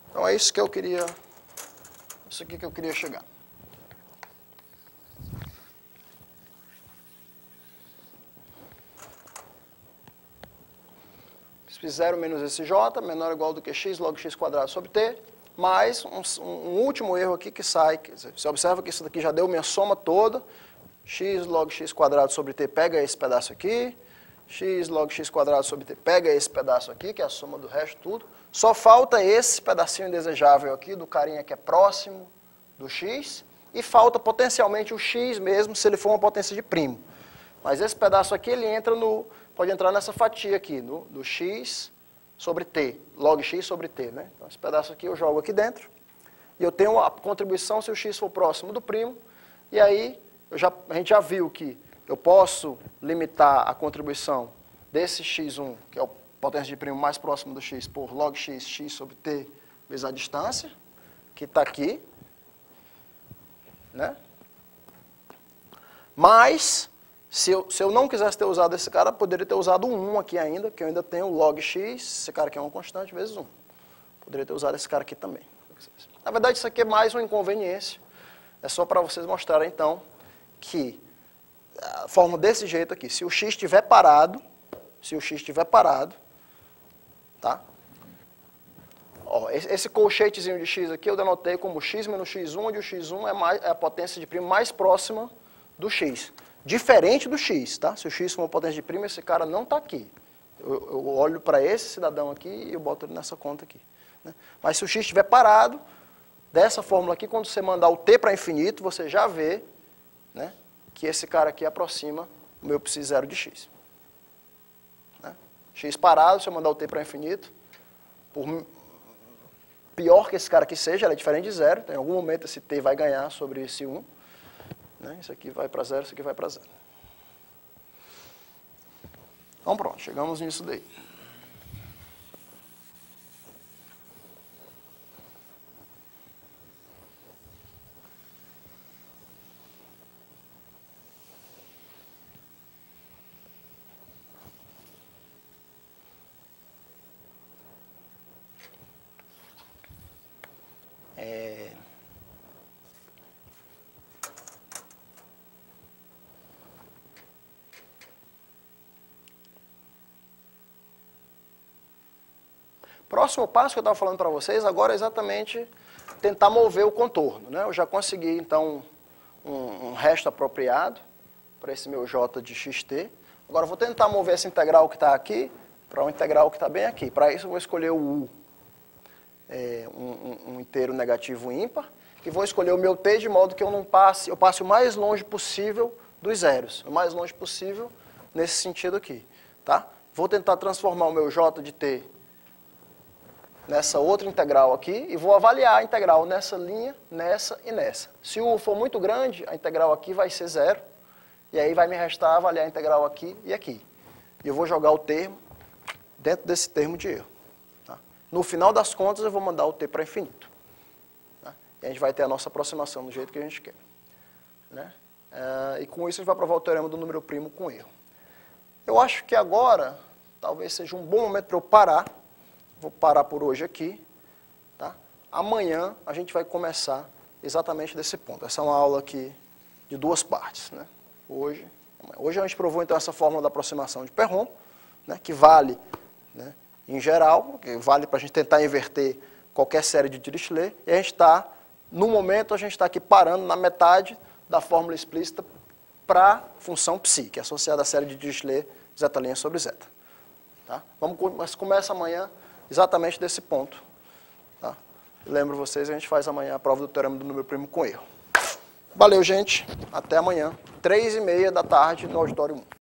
então é isso que eu queria, isso aqui que eu queria chegar. X0 menos esse j, menor ou igual do que x log x quadrado sobre t, mais um último erro aqui que sai, quer dizer, você observa que isso daqui já deu minha soma toda, x log x quadrado sobre t pega esse pedaço aqui, x log x quadrado sobre t pega esse pedaço aqui, que é a soma do resto tudo. Só falta esse pedacinho indesejável aqui, do carinha que é próximo do x, e falta potencialmente o x mesmo, se ele for uma potência de primo. Mas esse pedaço aqui, ele pode entrar nessa fatia aqui, do x sobre t, log x sobre t, né? Então, esse pedaço aqui eu jogo aqui dentro, e eu tenho a contribuição se o x for próximo do primo, e aí a gente já viu que eu posso limitar a contribuição desse x1, que é o potência de primo mais próximo do x, por log x, x sobre t, vezes a distância, que está aqui, né? Mas, se eu não quisesse ter usado esse cara, eu poderia ter usado um 1 aqui ainda, que eu ainda tenho log x, esse cara aqui é uma constante, vezes 1. Poderia ter usado esse cara aqui também, se eu Na verdade, isso aqui é mais uma inconveniência. É só para vocês mostrarem, então, que a fórmula desse jeito aqui, se o x estiver parado, tá? Ó, esse colchetezinho de x aqui eu denotei como x menos x1, onde o x1 é a potência de prima mais próxima do x. Diferente do x, tá? Se o x for uma potência de prima, esse cara não está aqui. Eu olho para esse cidadão aqui e eu boto ele nessa conta aqui. Né? Mas se o x estiver parado, dessa fórmula aqui, quando você mandar o t para infinito, você já vê, né, que esse cara aqui aproxima o meu psi0 de x. Né? X parado, se eu mandar o t para infinito, por pior que esse cara aqui seja, ele é diferente de zero, então em algum momento esse t vai ganhar sobre esse 1. Né? Isso aqui vai para zero, isso aqui vai para zero. Então pronto, chegamos nisso daí. Próximo passo que eu estava falando para vocês agora é exatamente tentar mover o contorno. Né? Eu já consegui, então, um resto apropriado para esse meu j de xt. Agora eu vou tentar mover essa integral que está aqui para uma integral que está bem aqui. Para isso eu vou escolher o u, um inteiro negativo ímpar, e vou escolher o meu t de modo que eu passe o mais longe possível dos zeros, o mais longe possível nesse sentido aqui. Tá? Vou tentar transformar o meu j de t nessa outra integral aqui, e vou avaliar a integral nessa linha, nessa e nessa. Se o u for muito grande, a integral aqui vai ser zero, e aí vai me restar avaliar a integral aqui e aqui. E eu vou jogar o termo dentro desse termo de erro. Tá? No final das contas, eu vou mandar o t para infinito. Tá? E a gente vai ter a nossa aproximação do jeito que a gente quer. Né? E com isso a gente vai provar o teorema do número primo com erro. Eu acho que agora, talvez seja um bom momento para eu parar. Vou parar por hoje aqui. Tá? Amanhã a gente vai começar exatamente desse ponto. Essa é uma aula aqui de duas partes. Né? Hoje a gente provou então essa fórmula da aproximação de Perron, né, que vale, né, em geral, que vale para a gente tentar inverter qualquer série de Dirichlet. E a gente está, no momento, a gente está aqui parando na metade da fórmula explícita para a função psi, que é associada à série de Dirichlet zeta' sobre zeta. Tá? Mas começa amanhã exatamente desse ponto. Tá? Lembro vocês, a gente faz amanhã a prova do teorema do número primo com erro. Valeu, gente. Até amanhã, 3h30 da tarde, no auditório 1.